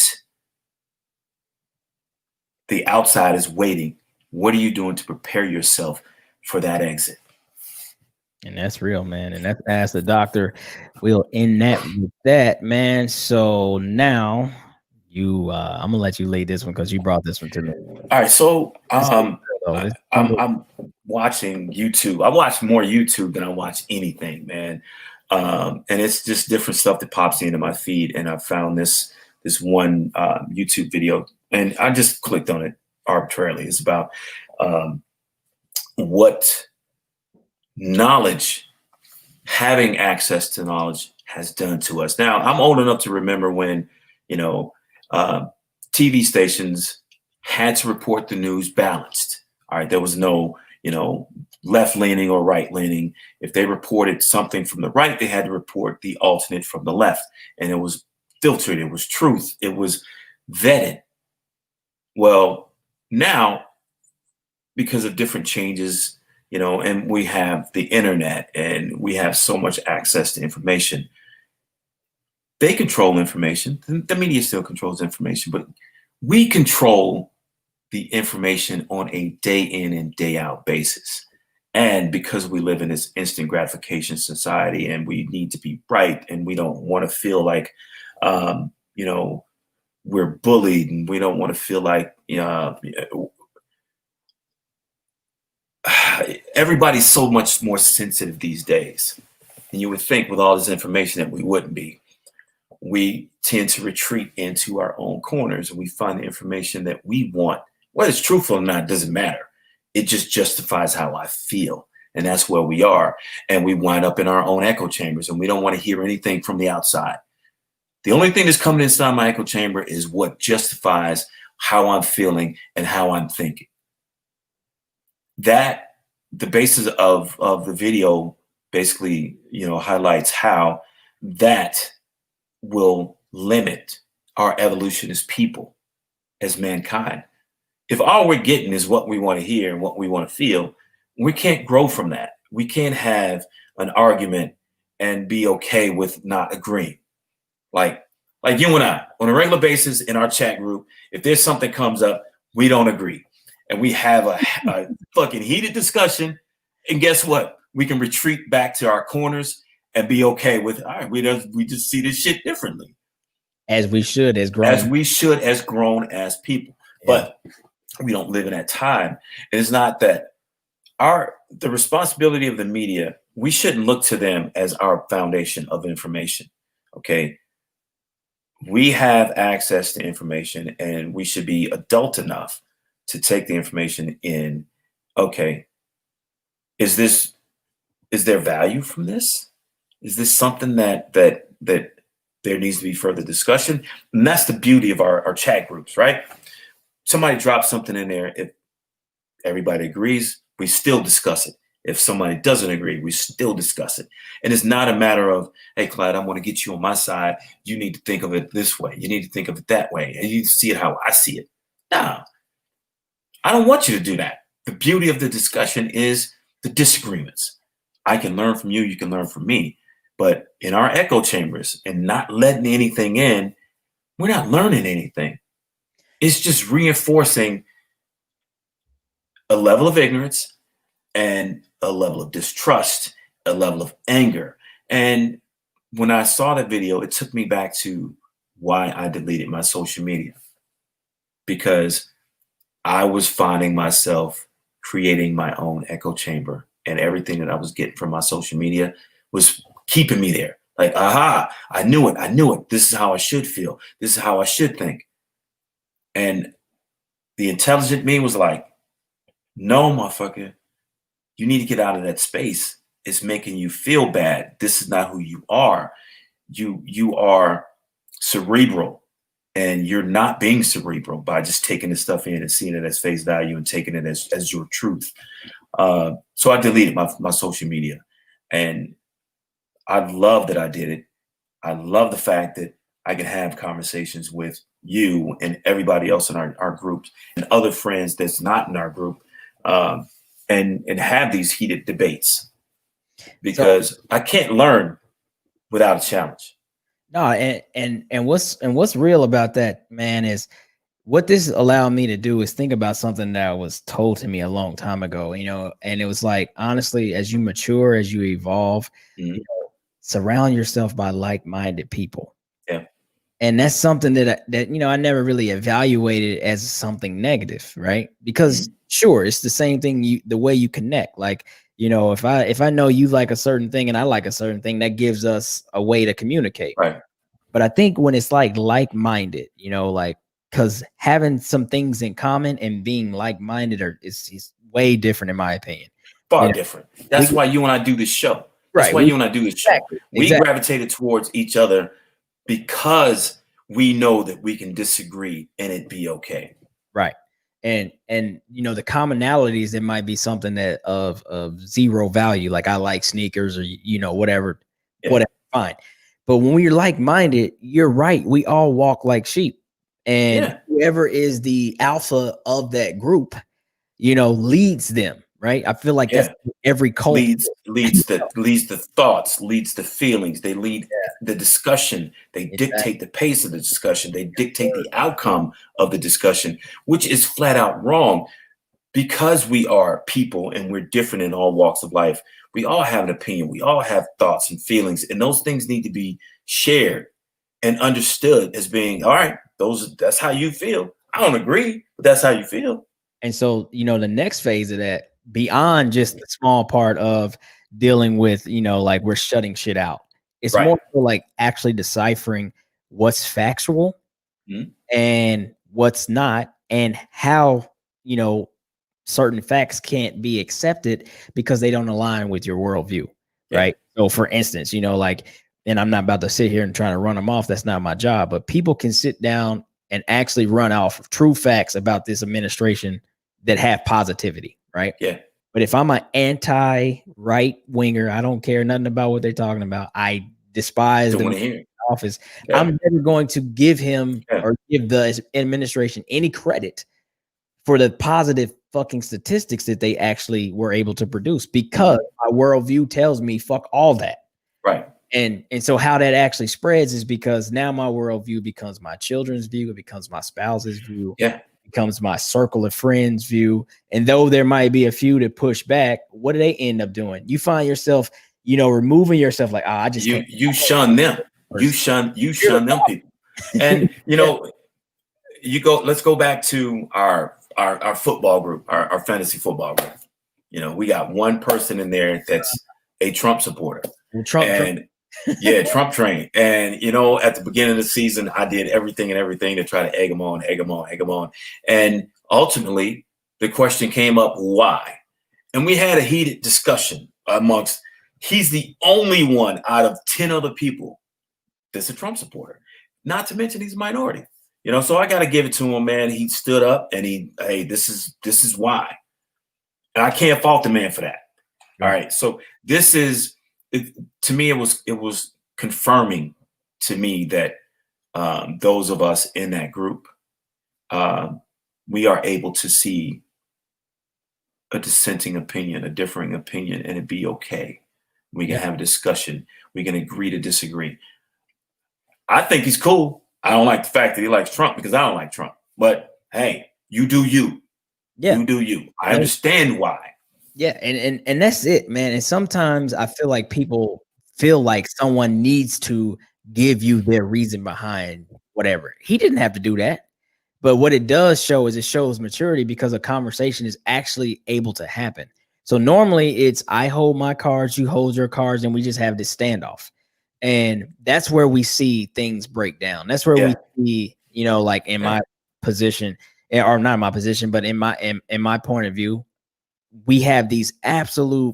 The outside is waiting. What are you doing to prepare yourself for that exit? And that's real, man. And that's Ask the Doctor. We'll end that with that, man. So now I'm gonna let you lead this one because you brought this one to me. All right, so I'm watching YouTube. I watch more YouTube than I watch anything, man. And it's just different stuff that pops into my feed. And I found this one YouTube video, and I just clicked on it arbitrarily. It's about what knowledge, having access to knowledge, has done to us. Now, I'm old enough to remember when, TV stations had to report the news balanced. All right, there was no, left leaning or right leaning. If they reported something from the right, they had to report the alternate from the left, and it was filtered. It was truth. It was vetted. Well, now, because of different changes, and we have the internet and we have so much access to information, they control information. The media still controls information, but we control the information on a day in and day out basis. And because we live in this instant gratification society and we need to be right, and we don't want to feel like, we're bullied, and we don't want to feel like, everybody's so much more sensitive these days. And you would think with all this information that we wouldn't be. We tend to retreat into our own corners, and we find the information that we want. Whether it's truthful or not doesn't matter. It just justifies how I feel. And that's where we are. And we wind up in our own echo chambers, and we don't want to hear anything from the outside. The only thing that's coming inside my echo chamber is what justifies how I'm feeling and how I'm thinking. That the basis of the video basically, highlights how that will limit our evolution as people, as mankind. If all we're getting is what we want to hear and what we want to feel, we can't grow from that. We can't have an argument and be okay with not agreeing. Like you and I, on a regular basis in our chat group, if there's something comes up, we don't agree. And we have a fucking heated discussion. And guess what? We can retreat back to our corners and be okay with, all right, we just see this shit differently. As we should as grown as people. Yeah. But we don't live in that time. And it's not that the responsibility of the media, we shouldn't look to them as our foundation of information. Okay. We have access to information, and we should be adult enough to take the information in. Okay. Is there value from this? Is this something that there needs to be further discussion? And that's the beauty of our chat groups, right? Somebody drops something in there. If everybody agrees, we still discuss it. If somebody doesn't agree, we still discuss it. And it's not a matter of, hey, Clyde, I want to get you on my side. You need to think of it this way. You need to think of it that way. And you see it how I see it. No, I don't want you to do that. The beauty of the discussion is the disagreements. I can learn from you. You can learn from me. But in our echo chambers and not letting anything in, we're not learning anything. It's just reinforcing a level of ignorance and a level of distrust, a level of anger. And when I saw that video, it took me back to why I deleted my social media, because I was finding myself creating my own echo chamber, and everything that I was getting from my social media was keeping me there. Like, aha, I knew it. This is how I should feel. This is how I should think. And the intelligent me was like, no, motherfucker, you need to get out of that space. It's making you feel bad. This is not who you are. You are cerebral, and you're not being cerebral by just taking this stuff in and seeing it as face value and taking it as your truth. So I deleted my social media, and I love that I did it. I love the fact that I can have conversations with you and everybody else in our groups and other friends that's not in our group. and have these heated debates, because I can't learn without a challenge. No, and what's real about that, man, is what this allowed me to do is think about something that was told to me a long time ago, and it was like, honestly, as you mature, as you evolve, Mhm. surround yourself by like-minded people. Yeah. And that's something that I never really evaluated as something negative, right? Because sure, it's the same thing, the way you connect. Like, if I know you like a certain thing and I like a certain thing, that gives us a way to communicate. Right. But I think when it's like-minded, like, because having some things in common and being like-minded is way different, in my opinion. Far different. That's why you and I do this show. That's why you and I do this show. We gravitated towards each other because we know that we can disagree and it be okay. Right. And the commonalities, it might be something that of zero value, like I like sneakers or whatever, fine. But when we're like-minded, you're right, we all walk like sheep. And whoever is the alpha of that group, leads them, right? I feel like that's every cult leads the thoughts, leads the feelings. They lead the discussion. They dictate the pace of the discussion. They dictate the outcome of the discussion, which is flat out wrong, because we are people and we're different in all walks of life. We all have an opinion. We all have thoughts and feelings, and those things need to be shared and understood as being, all right, that's how you feel. I don't agree, but that's how you feel. And so, the next phase of that, beyond just the small part of dealing with, like we're shutting shit out, it's more like actually deciphering what's factual and what's not, and how, certain facts can't be accepted because they don't align with your worldview. Right. So for instance, like, and I'm not about to sit here and try to run them off. That's not my job, but people can sit down and actually run off true facts about this administration that have positivity, right? Yeah. But if I'm an anti-right winger, I don't care nothing about what they're talking about. I despise the office. I'm never going to give him or give the administration any credit for the positive fucking statistics that they actually were able to produce, because my worldview tells me fuck all that. Right. And so how that actually spreads is because now my worldview becomes my children's view. It becomes my spouse's view. Yeah. Becomes my circle of friends view. And though there might be a few that push back, what do they end up doing? You find yourself, removing yourself, like, I just you shun them. You shun them people. And let's go back to our football group, our fantasy football group. We got one person in there that's a Trump supporter. Trump train. And at the beginning of the season, I did everything to try to egg him on. And ultimately, the question came up, why? And we had a heated discussion amongst. He's the only one out of 10 other people that's a Trump supporter. Not to mention he's a minority. So I got to give it to him, man. He stood up and this is why. And I can't fault the man for that. All right. So this is. To me, it was confirming to me that those of us in that group, we are able to see a dissenting opinion, a differing opinion, and it be okay. We can have a discussion. We can agree to disagree. I think he's cool. I don't like the fact that he likes Trump because I don't like Trump. But hey, you do you. Yeah. You do you. I understand why. Yeah, and that's it, man. And sometimes I feel like people feel like someone needs to give you their reason behind whatever. He didn't have to do that. But what it does show is it shows maturity, because a conversation is actually able to happen. So normally it's I hold my cards, you hold your cards, and we just have this standoff. And that's where we see things break down. That's where we see, like in my position, or not my position, but in my point of view, we have these absolute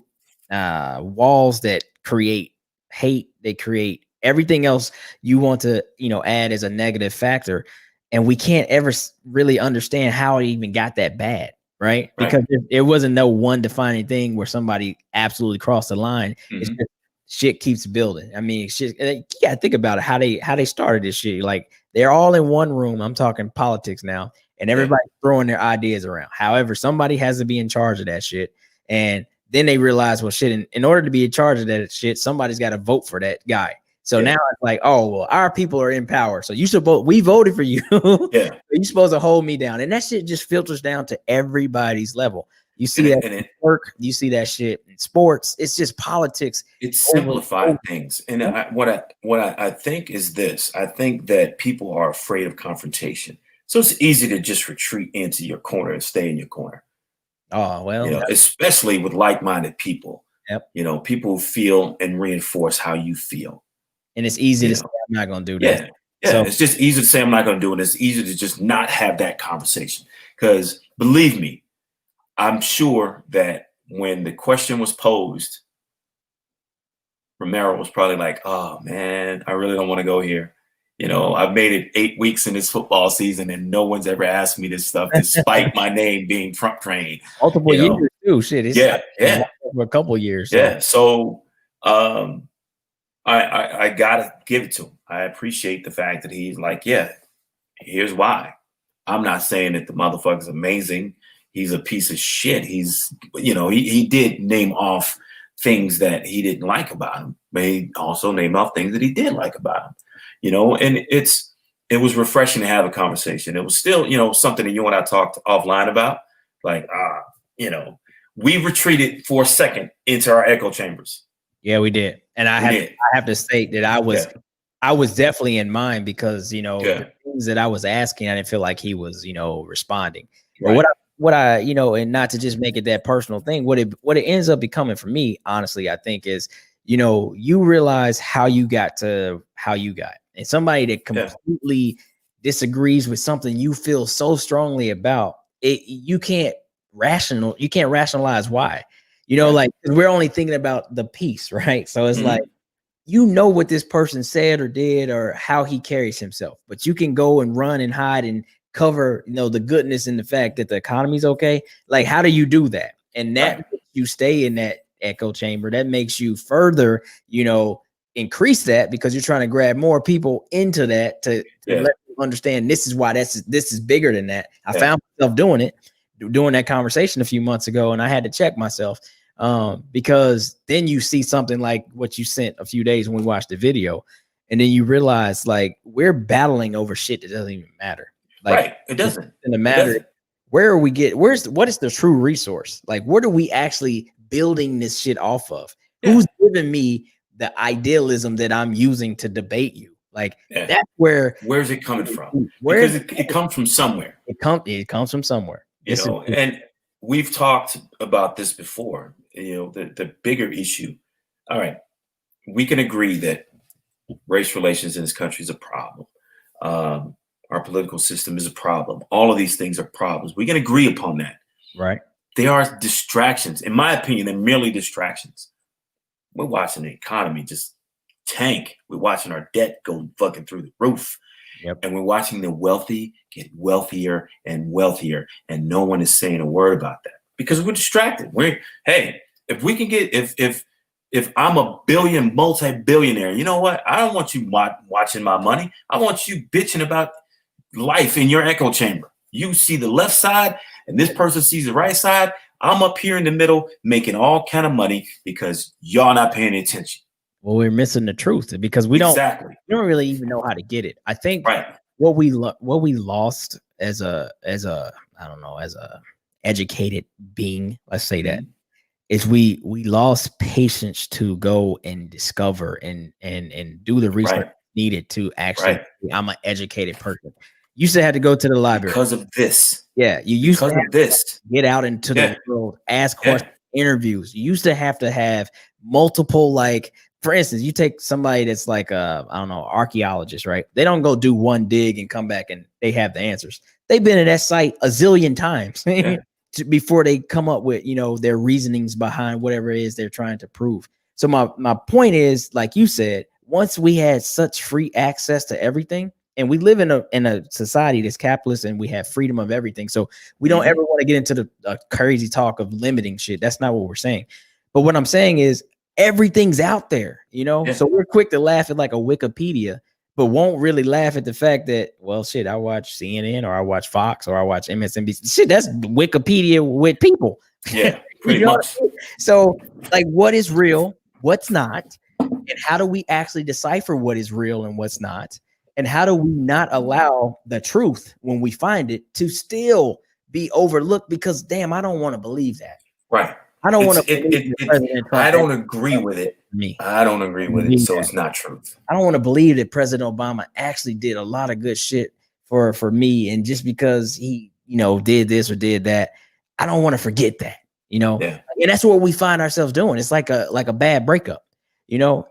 walls that create hate. They create everything else you want to, add as a negative factor. And we can't ever really understand how it even got that bad, right? Because it wasn't no one defining thing where somebody absolutely crossed the line. It's just shit keeps building. I mean, shit, you gotta think about it, how they started this shit. Like, they're all in one room. I'm talking politics now. And everybody's throwing their ideas around. However, somebody has to be in charge of that shit. And then they realize, well, shit, in order to be in charge of that shit, somebody's got to vote for that guy. So now it's like, oh, well, our people are in power. So we voted for you. Yeah. You're supposed to hold me down. And that shit just filters down to everybody's level. You see that in work, you see that shit in sports. It's just politics. It's simplified things. And what I think is this. I think that people are afraid of confrontation. So it's easy to just retreat into your corner and stay in your corner. Oh, well, especially with like-minded people. Yep. People feel and reinforce how you feel. And it's easy to say, I'm not going to do that. Yeah. So, it's just easy to say, I'm not going to do it. It's easy to just not have that conversation. Because believe me, I'm sure that when the question was posed, Romero was probably like, oh, man, I really don't want to go here. I've made it 8 weeks in this football season and no one's ever asked me this stuff despite my name being Trump trained. Multiple years too. Shit. It's for a couple years. So. Yeah. So I gotta give it to him. I appreciate the fact that he's like, yeah, here's why. I'm not saying that the motherfucker's amazing. He's a piece of shit. He's, he did name off things that he didn't like about him, but he also named off things that he did like about him. And it was refreshing to have a conversation. It was still, something that you and I talked offline about. Like, we retreated for a second into our echo chambers. Yeah, we did. And I have to state that I was definitely in mine because, the things that I was asking, I didn't feel like he was, responding. Right. But what I, and not to just make it that personal thing, what it ends up becoming for me, honestly, I think is, you realize how you got. And somebody that completely disagrees with something you feel so strongly about it, you can't rationalize why, like we're only thinking about the piece, right? So it's like, what this person said or did or how he carries himself, but you can go and run and hide and cover, the goodness and the fact that the economy's okay. Like, how do you do that? And that makes you stay in that echo chamber. That makes you further, increase that because you're trying to grab more people into that to let them understand this is why this is bigger than that. I found myself doing that conversation a few months ago, and I had to check myself because then you see something like what you sent a few days when we watched the video, and then you realize like we're battling over shit that doesn't even matter. Like, it doesn't. It matter. Where are we what is the true resource? Like, what are we actually building this shit off of? Who's giving me the idealism that I'm using to debate you? Like, that's where's it coming from? Because it comes from somewhere. It comes from somewhere. And we've talked about this before. The bigger issue. All right, we can agree that race relations in this country is a problem. Our political system is a problem. All of these things are problems. We can agree upon that. Right. They are distractions. In my opinion, they're merely distractions. We're watching the economy just tank. We're watching our debt go fucking through the roof. Yep. And we're watching the wealthy get wealthier and wealthier. And no one is saying a word about that because we're distracted. If we can get, if I'm a multi-billionaire, you know what? I don't want you watching my money. I want you bitching about life in your echo chamber. You see the left side and this person sees the right side. I'm up here in the middle making all kind of money because y'all not paying attention. Well, we're missing the truth because we don't really even know how to get it. I think what we lost as a educated being, let's say that, is we lost patience to go and discover and do the research needed to actually I'm an educated person. You used to have to go to the library because of this. Yeah, you used to have to get out into the world, ask questions, interviews. You used to have multiple, like, for instance, you take somebody that's like archaeologist, right? They don't go do one dig and come back and they have the answers. They've been at that site a zillion times before they come up with, their reasonings behind whatever it is they're trying to prove. So my point is, like you said, once we had such free access to everything, and we live in a society that's capitalist and we have freedom of everything. So we don't ever want to get into the crazy talk of limiting shit. That's not what we're saying. But what I'm saying is everything's out there, So we're quick to laugh at like a Wikipedia, but won't really laugh at the fact that, well, shit, I watch CNN or I watch Fox or I watch MSNBC. Shit, that's Wikipedia with people. Yeah. Pretty know much. what I mean? So, like, what is real? What's not? And how do we actually decipher what is real and what's not? And how do we not allow the truth when we find it to still be overlooked? Because damn, I don't want to believe that. Right. I don't want to It's- believe that it- President Trump I don't had agree with it. me. I don't agree with it. Believe So that. it's not truth. I don't want to believe that President Obama actually did a lot of good shit for me, and just because he, you know, did this or did that, I don't want to forget that, you know. Yeah. And that's what we find ourselves doing. It's like a bad breakup, you know.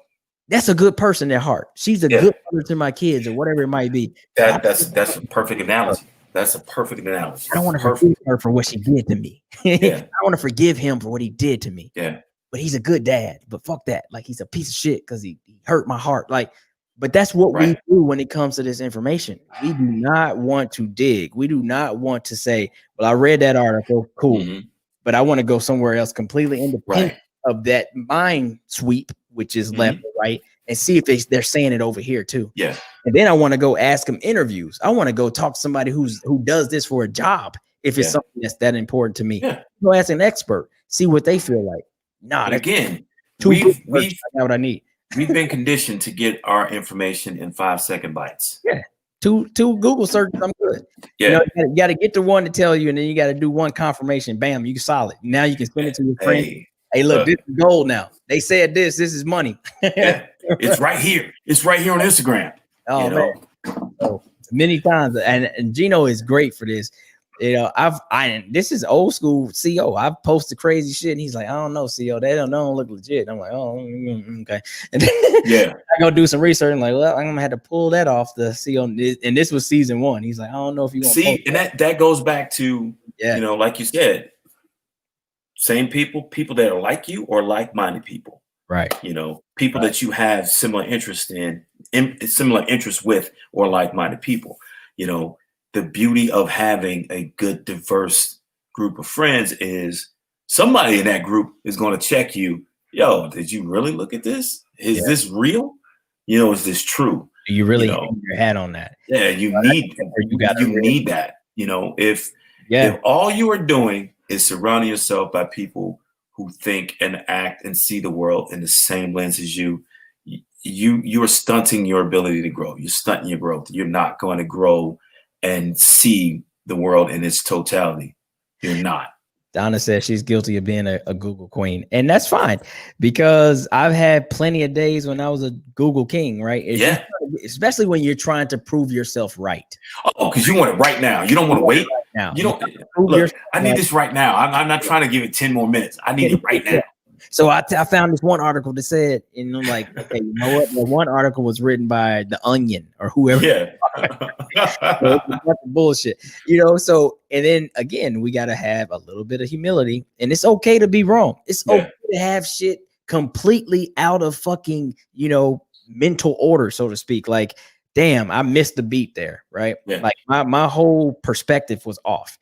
That's a good person at heart. She's a Yeah. good mother to my kids or whatever it might be. That's a perfect analogy. That's a perfect analogy. I don't want to Perfect. forgive her for what she did to me. Yeah. I don't want to forgive him for what he did to me. Yeah. But he's a good dad. But fuck that. Like, he's a piece of shit because he hurt my heart. Like, but that's what Right. we do when it comes to this information. We do not want to dig. We do not want to say, well, I read that article, cool, Mhm. but I want to go somewhere else completely independent Right. of that mind sweep, which is left Mhm. or right, and see if they're saying it over here too. Yeah. And then I want to go ask them interviews. I want to go talk to somebody who does this for a job if it's Yeah. something that's that important to me. Yeah. Go ask an expert, see what they feel like. Nah, And that's again, too we've good. we've I got what I need. we've been conditioned to get our information in 5-second bites. Two Google searches, I'm good. Yeah. You know, you got to get to one to tell you, and then you got to do one confirmation. Bam, you solid. Now you can send it to your friend. Hey, Hey, look, look. this is gold now. They said this. This is money. yeah. It's right here. It's right here on Instagram. Oh you man. know. So many times, and Gino is great for this. You know, this is old school CO. I've posted crazy shit, and he's like, I don't know, CO, they don't look legit. I'm like, oh, okay. And then Yeah. I go do some research, and like, well, I'm gonna have to pull that off the CO. And this was season 1. He's like, I don't know if you want See, and that goes back to, yeah, you know, like you said, same people that are like you or like-minded people. right, You know, people that you have similar interest similar interests with, or like-minded people. You know, the beauty of having a good, diverse group of friends is somebody in that group is going to check you. Yo, did you really look at this? Is this real? You know, is this true? Do you really know, hang your hat on that? Yeah, you need that. You know, if all you are doing is surrounding yourself by people who think and act and see the world in the same lens as you, you are stunting your ability to grow. You're stunting your growth. You're not going to grow and see the world in its totality. You're not. Donna says she's guilty of being a Google queen, and that's fine because I've had plenty of days when I was a Google king, right? Especially when you're trying to prove yourself right. Oh, because you want it right now. You don't want to wait. Right now. You don't. Look, I need this right now. I'm not trying to give it 10 more minutes. I need it right now. So I found this one article that said, and I'm like, okay, you know what? The one article was written by The Onion or whoever. Yeah. That's bullshit, you know. So, and then again, we got to have a little bit of humility, and it's okay to be wrong. It's okay to have shit completely out of fucking, you know, mental order, so to speak. Like, damn, I missed the beat there, right? Yeah. Like my whole perspective was off.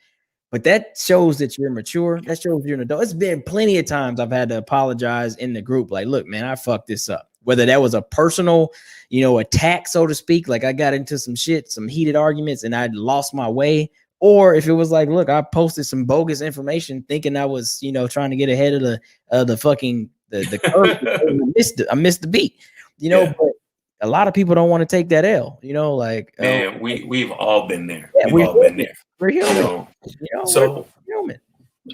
But that shows that you're mature. That shows you're an adult. It's been plenty of times I've had to apologize in the group. Like, look, man, I fucked this up. Whether that was a personal, you know, attack, so to speak, like I got into some shit, some heated arguments, and I lost my way. Or if it was like, look, I posted some bogus information thinking I was, you know, trying to get ahead of the fucking the curve. I missed the beat, you know. But a lot of people don't want to take that L, you know, like man, we've all been there. Yeah, we've all been there. We're human. You know, so we're human.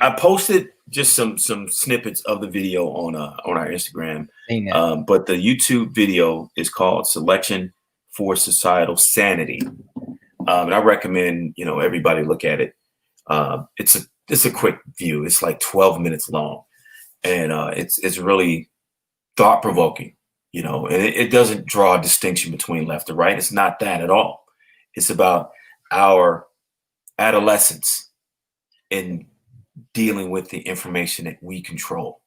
I posted just some snippets of the video on our Instagram. But the YouTube video is called Selection for Societal Sanity. And I recommend, you know, everybody look at it. It's a quick view. It's like 12 minutes long. And it's really thought-provoking, you know, and it doesn't draw a distinction between left or right. It's not that at all. It's about our adolescence in dealing with the information that we control.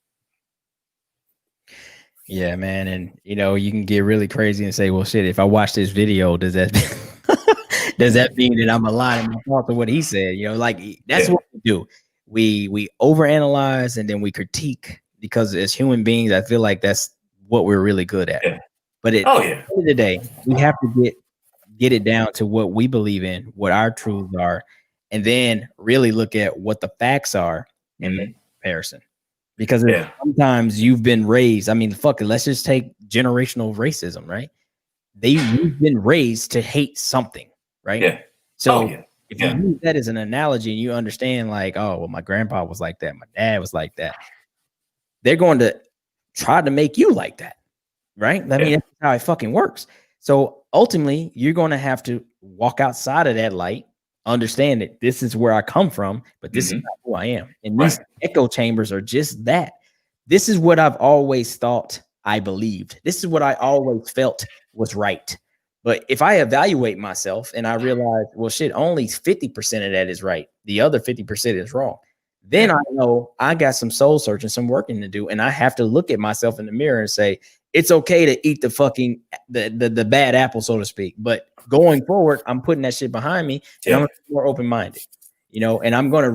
Yeah, man. And, you know, you can get really crazy and say, well, shit, if I watch this video, does that mean that I'm aligned in my thoughts of what he said? You know, like that's what we do. We overanalyze and then we critique because as human beings, I feel like that's what we're really good at. Yeah. But at the end of the day, we have to get it down to what we believe in, what our truths are, and then really look at what the facts are in comparison. because sometimes you've been raised. I mean, fuck it. Let's just take generational racism, right? You've been raised to hate something, right? Yeah. So if you use that as an analogy and you understand, like, oh, well, my grandpa was like that, my dad was like that, they're going to try to make you like that, right? I mean, that's how it fucking works. So ultimately, you're going to have to walk outside of that light, understand that this is where I come from, but this is not who I am. And these echo chambers are just that. This is what I've always thought I believed. This is what I always felt was right. But if I evaluate myself and I realize, well, shit, only 50% of that is right, the other 50% is wrong, then I know I got some soul searching, some working to do. And I have to look at myself in the mirror and say, it's okay to eat the fucking the bad apple, so to speak. But going forward, I'm putting that shit behind me, and I'm gonna be more open-minded, you know, and I'm gonna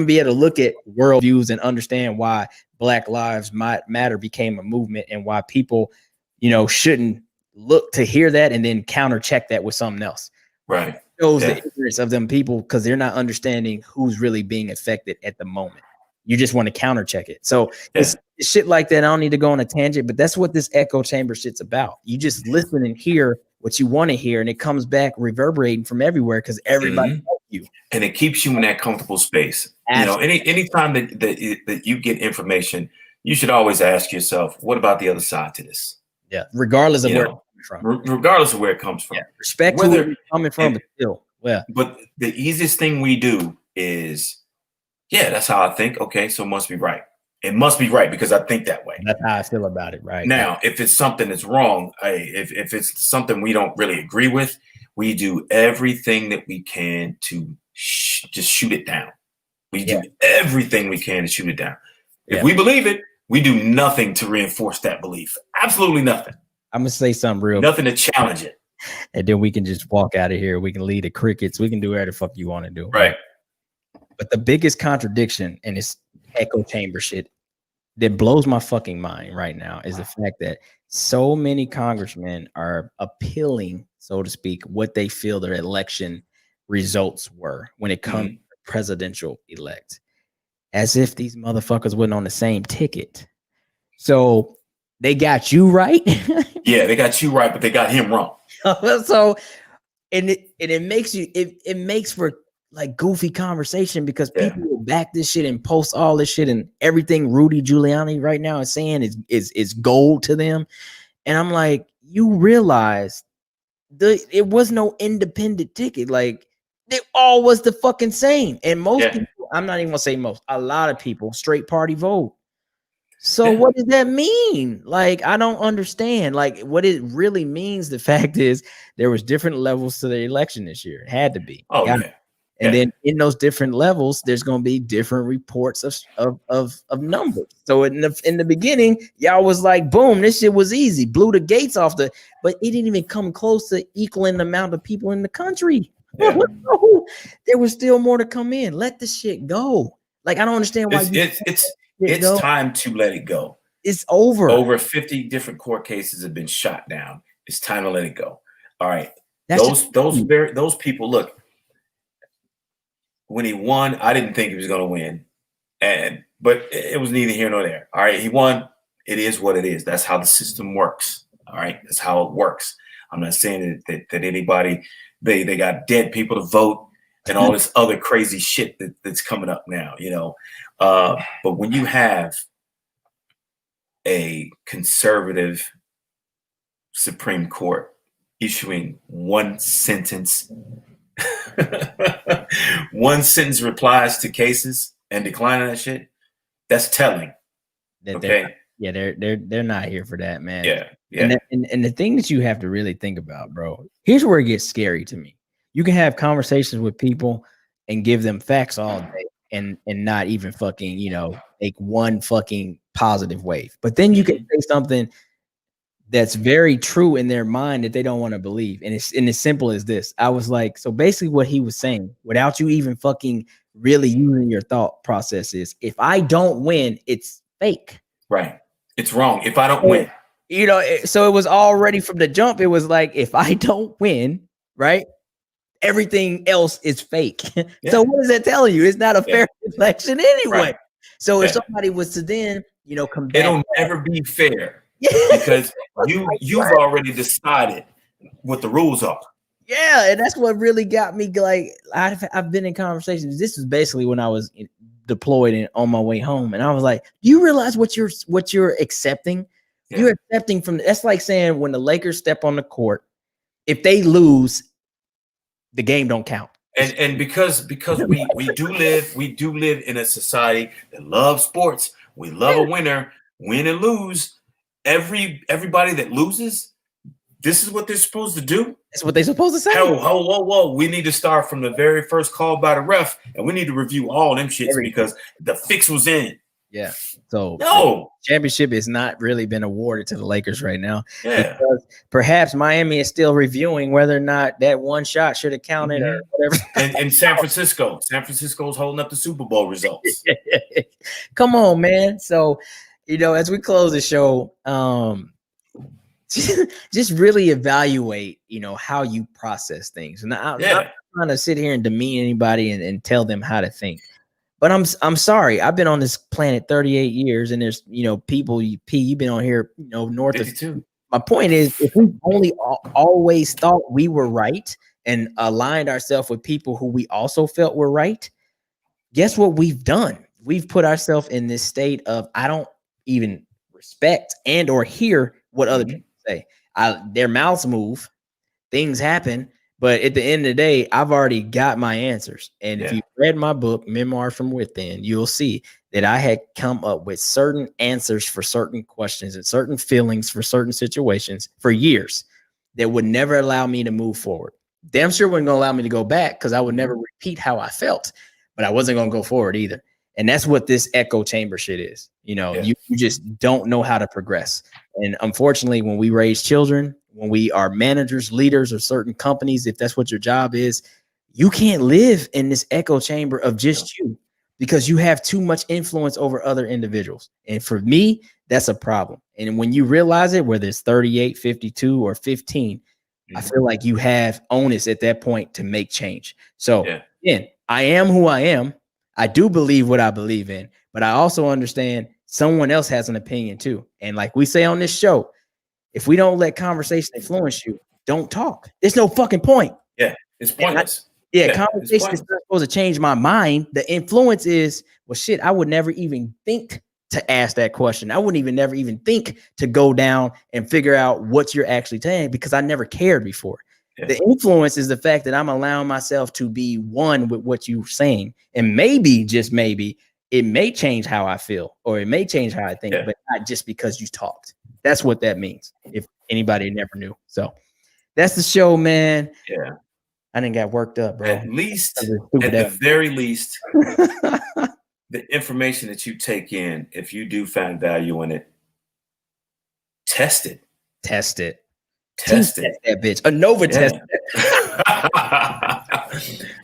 be able to look at worldviews and understand why Black Lives Matter became a movement and why people, you know, shouldn't look to hear that and then counter check that with something else. Right. It shows the ignorance of them people because they're not understanding who's really being affected at the moment. You just want to counter check it. So it's shit like that. I don't need to go on a tangent, but that's what this echo chamber shit's about. You just listen and hear what you want to hear, and it comes back reverberating from everywhere because everybody knows you. And it keeps you in that comfortable space. Absolutely. You know, anytime that you get information, you should always ask yourself, what about the other side to this? Yeah, regardless of where it comes from. Regardless of where it comes from. Yeah. Respect where it's coming from, but still. Yeah. But the easiest thing we do is, that's how I think. Okay, so it must be right. It must be right because I think that way. That's how I feel about it, right? Now, if it's something that's wrong, if it's something we don't really agree with, we do everything that we can to just shoot it down. We do everything we can to shoot it down. If we believe it, we do nothing to reinforce that belief. Absolutely nothing. I'm going to say something real. Nothing to challenge it. And then we can just walk out of here. We can lead the crickets. We can do whatever the fuck you want to do. Right. But the biggest contradiction in this echo chamber shit that blows my fucking mind right now is the fact that so many congressmen are appealing, so to speak, what they feel their election results were when it comes to presidential elect, as if these motherfuckers wasn't on the same ticket. So they got you right. Yeah, they got you right, but they got him wrong. So, and it makes you, it makes for like goofy conversation because people will back this shit and post all this shit and everything Rudy Giuliani right now is saying is gold to them. And I'm like, you realize it was no independent ticket. Like they all was the fucking same. And most people, I'm not even gonna say most, a lot of people straight party vote. So what does that mean? Like, I don't understand. Like, what it really means, the fact is there was different levels to the election this year. It had to be. Oh, yeah. And then in those different levels, there's going to be different reports of numbers. So in the beginning, y'all was like, boom, this shit was easy. Blew the gates off but it didn't even come close to equaling the amount of people in the country. Yeah. There was still more to come in. Let the shit go. Like, I don't understand why it's time to let it go. It's over. Over 50 different court cases have been shot down. It's time to let it go. All right. Those people, look, when he won, I didn't think he was going to win. But it was neither here nor there. All right. He won. It is what it is. That's how the system works. All right. That's how it works. I'm not saying that anybody, they got dead people to vote and all this other crazy shit that's coming up now, you know. But when you have a conservative Supreme Court issuing one sentence replies to cases and declining that shit, that's telling. Okay. They're not here for that, man. Yeah. And the thing that you have to really think about, bro, here's where it gets scary to me. You can have conversations with people and give them facts all day and not even fucking, you know, make one fucking positive wave. But then you can say something that's very true in their mind that they don't want to believe. And it's as simple as this. I was like, so basically what he was saying, without you even fucking really using your thought process, is if I don't win, it's fake. Right. It's wrong. If I don't win. You know, so it was already from the jump. It was like, if I don't win, right, everything else is fake. So what does that tell you? It's not a fair election anyway. So if Yeah. somebody was to then, combat, It'll never be fair because you've already decided what the rules are. yeah, and that's what really got me. Like I've been in conversations. This was basically when I was deployed and on my way home, and I was like, "Do you realize what you're accepting? Yeah. You're accepting from that's like saying when the Lakers step on the court, if they lose, the game don't count." And because we do live in a society that loves sports. We love a winner, win and lose. Everybody that loses, this is what they're supposed to do. That's what they're supposed to say. Whoa. We need to start from the very first call by the ref, and we need to review all them shits because the fix was in. Yeah. So no championship has not really been awarded to the Lakers right now. Yeah. Because perhaps Miami is still reviewing whether or not that one shot should have counted or whatever. And San Francisco's holding up the Super Bowl results. Come on, man. So, as we close the show, just really evaluate, how you process things. And I'm not trying to sit here and demean anybody and tell them how to think. But I'm sorry. I've been on this planet 38 years, and there's people. You've been on here north 52. Of. My point is, if we only always thought we were right and aligned ourselves with people who we also felt were right, guess what we've done? We've put ourselves in this state of I don't even respect and or hear what other people say. Their mouths move, things happen. But at the end of the day, I've already got my answers. And if you read my book, Memoir from Within, you'll see that I had come up with certain answers for certain questions and certain feelings for certain situations for years that would never allow me to move forward. Damn sure wasn't going to allow me to go back because I would never repeat how I felt, but I wasn't going to go forward either. And that's what this echo chamber shit is. You just don't know how to progress. And unfortunately, when we raise children, when we are managers, leaders of certain companies, if that's what your job is, you can't live in this echo chamber of just you because you have too much influence over other individuals. And for me, that's a problem. And when you realize it, whether it's 38, 52, or 15, I feel like you have onus at that point to make change. So again, I am who I am. I do believe what I believe in, but I also understand someone else has an opinion too. And like we say on this show, if we don't let conversation influence you, don't talk. There's no fucking point. Yeah, it's pointless. Conversation is not supposed to change my mind. The influence is, well, shit, I would never even think to ask that question. I wouldn't never even think to go down and figure out what you're actually saying because I never cared before. Yeah. The influence is the fact that I'm allowing myself to be one with what you're saying. And maybe, just maybe, it may change how I feel or it may change how I think, but not just because you talked. That's what that means. If anybody never knew. So that's the show, man. Yeah. I didn't got worked up, bro. At the very least, the information that you take in, if you do find value in it, test it. Test it. Test it. That bitch. ANOVA test it.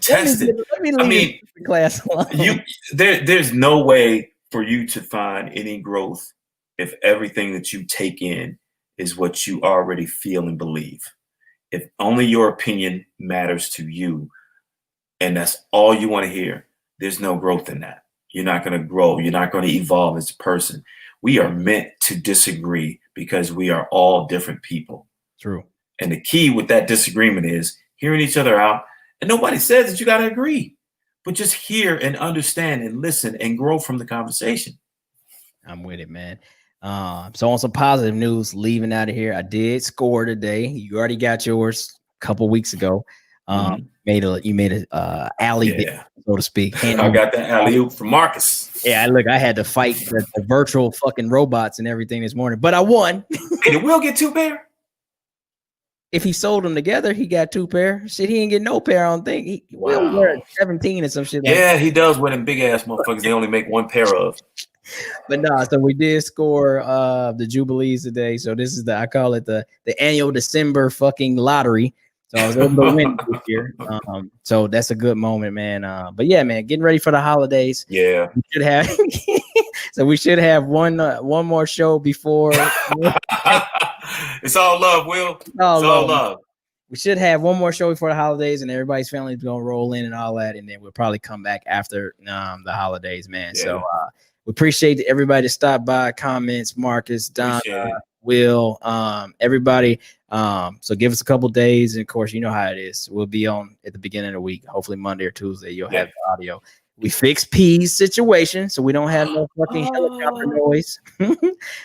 Test it. Let me leave the class alone. There's no way for you to find any growth if everything that you take in is what you already feel and believe. If only your opinion matters to you and that's all you want to hear, there's no growth in that. You're not going to grow. You're not going to evolve as a person. We are meant to disagree because we are all different people. True. And the key with that disagreement is hearing each other out. And nobody says that you got to agree, but just hear and understand and listen and grow from the conversation. I'm with it, man. So on some positive news, leaving out of here, I did score today. You already got yours a couple weeks ago. You made a alley, so to speak. I got that alley oop from Marcus. Yeah, look, I had to fight the virtual fucking robots and everything this morning, but I won. Hey, did Will get 2 pair? If he sold them together, he got 2 pair. Shit, he didn't get no pair. I don't think. Will wear 17 or some shit. Yeah, he does wear them big ass motherfuckers. They only make 1 pair of. But no, so we did score the Jubilees today. So this is I call it the annual December fucking lottery. So I was able to win this year. So that's a good moment, man. But yeah, man, getting ready for the holidays. Yeah. We should have we should have one more show before. It's all love, Will. It's all love. We should have one more show before the holidays, and everybody's family is gonna roll in and all that, and then we'll probably come back after the holidays, man. Yeah. So We appreciate everybody to stop by, comments, Marcus, Don, Appreciate it. Will, everybody. So give us a couple days, and of course, you know how it is. We'll be on at the beginning of the week, hopefully Monday or Tuesday. You'll have the audio. We fixed P's situation, so we don't have no fucking helicopter noise.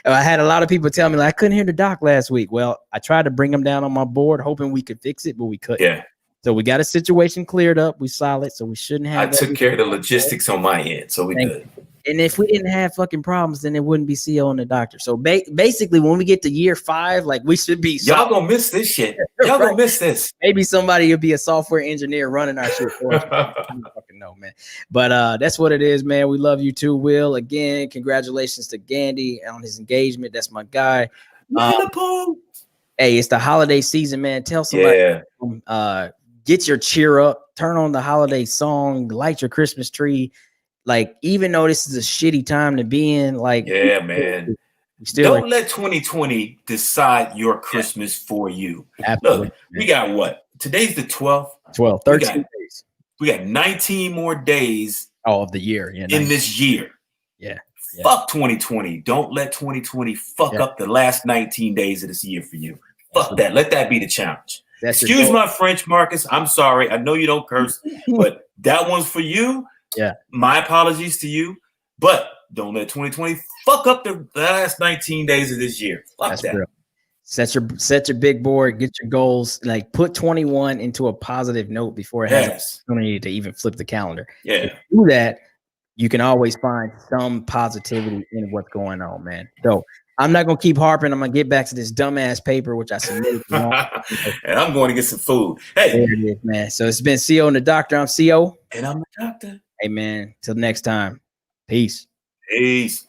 I had a lot of people tell me like I couldn't hear the doc last week. Well, I tried to bring them down on my board, hoping we could fix it, but we couldn't. Yeah. So we got a situation cleared up. We solid, so we shouldn't have. I took care of the logistics on my end, so we good. And if we didn't have fucking problems, then it wouldn't be CO and the doctor. So basically, when we get to year 5, like we should be. Y'all gonna miss this shit. Y'all gonna miss this. Maybe somebody will be a software engineer running our shit for us. I don't fucking know, man. But that's what it is, man. We love you too, Will. Again, congratulations to Gandhi on his engagement. That's my guy. Hey, it's the holiday season, man. Tell somebody. Yeah. Get your cheer up. Turn on the holiday song. Light your Christmas tree. Like, even though this is a shitty time to be in, like, yeah, man. We still don't let 2020 decide your Christmas for you. Absolutely. Look, we got what? Today's the 12th. 13 days. We got 19 more days of the year. Yeah, in this year. Yeah. Fuck 2020. Don't let 2020 fuck up the last 19 days of this year for you. Fuck that. Let that be the challenge. Excuse my French, Marcus. I'm sorry. I know you don't curse, but that one's for you. Yeah. My apologies to you, but don't let 2020 fuck up the last 19 days of this year. Fuck That's that. Real. Set your big board, get your goals, like put 21 into a positive note before it has an opportunity to even flip the calendar. Yeah. If you do that, you can always find some positivity in what's going on, man. So I'm not gonna keep harping. I'm gonna get back to this dumbass paper, which I submitted. And I'm going to get some food. Hey, there it is, man. So it's been CO and the Doctor. I'm CO. And I'm the doctor. Hey, man. Till next time. Peace. Peace.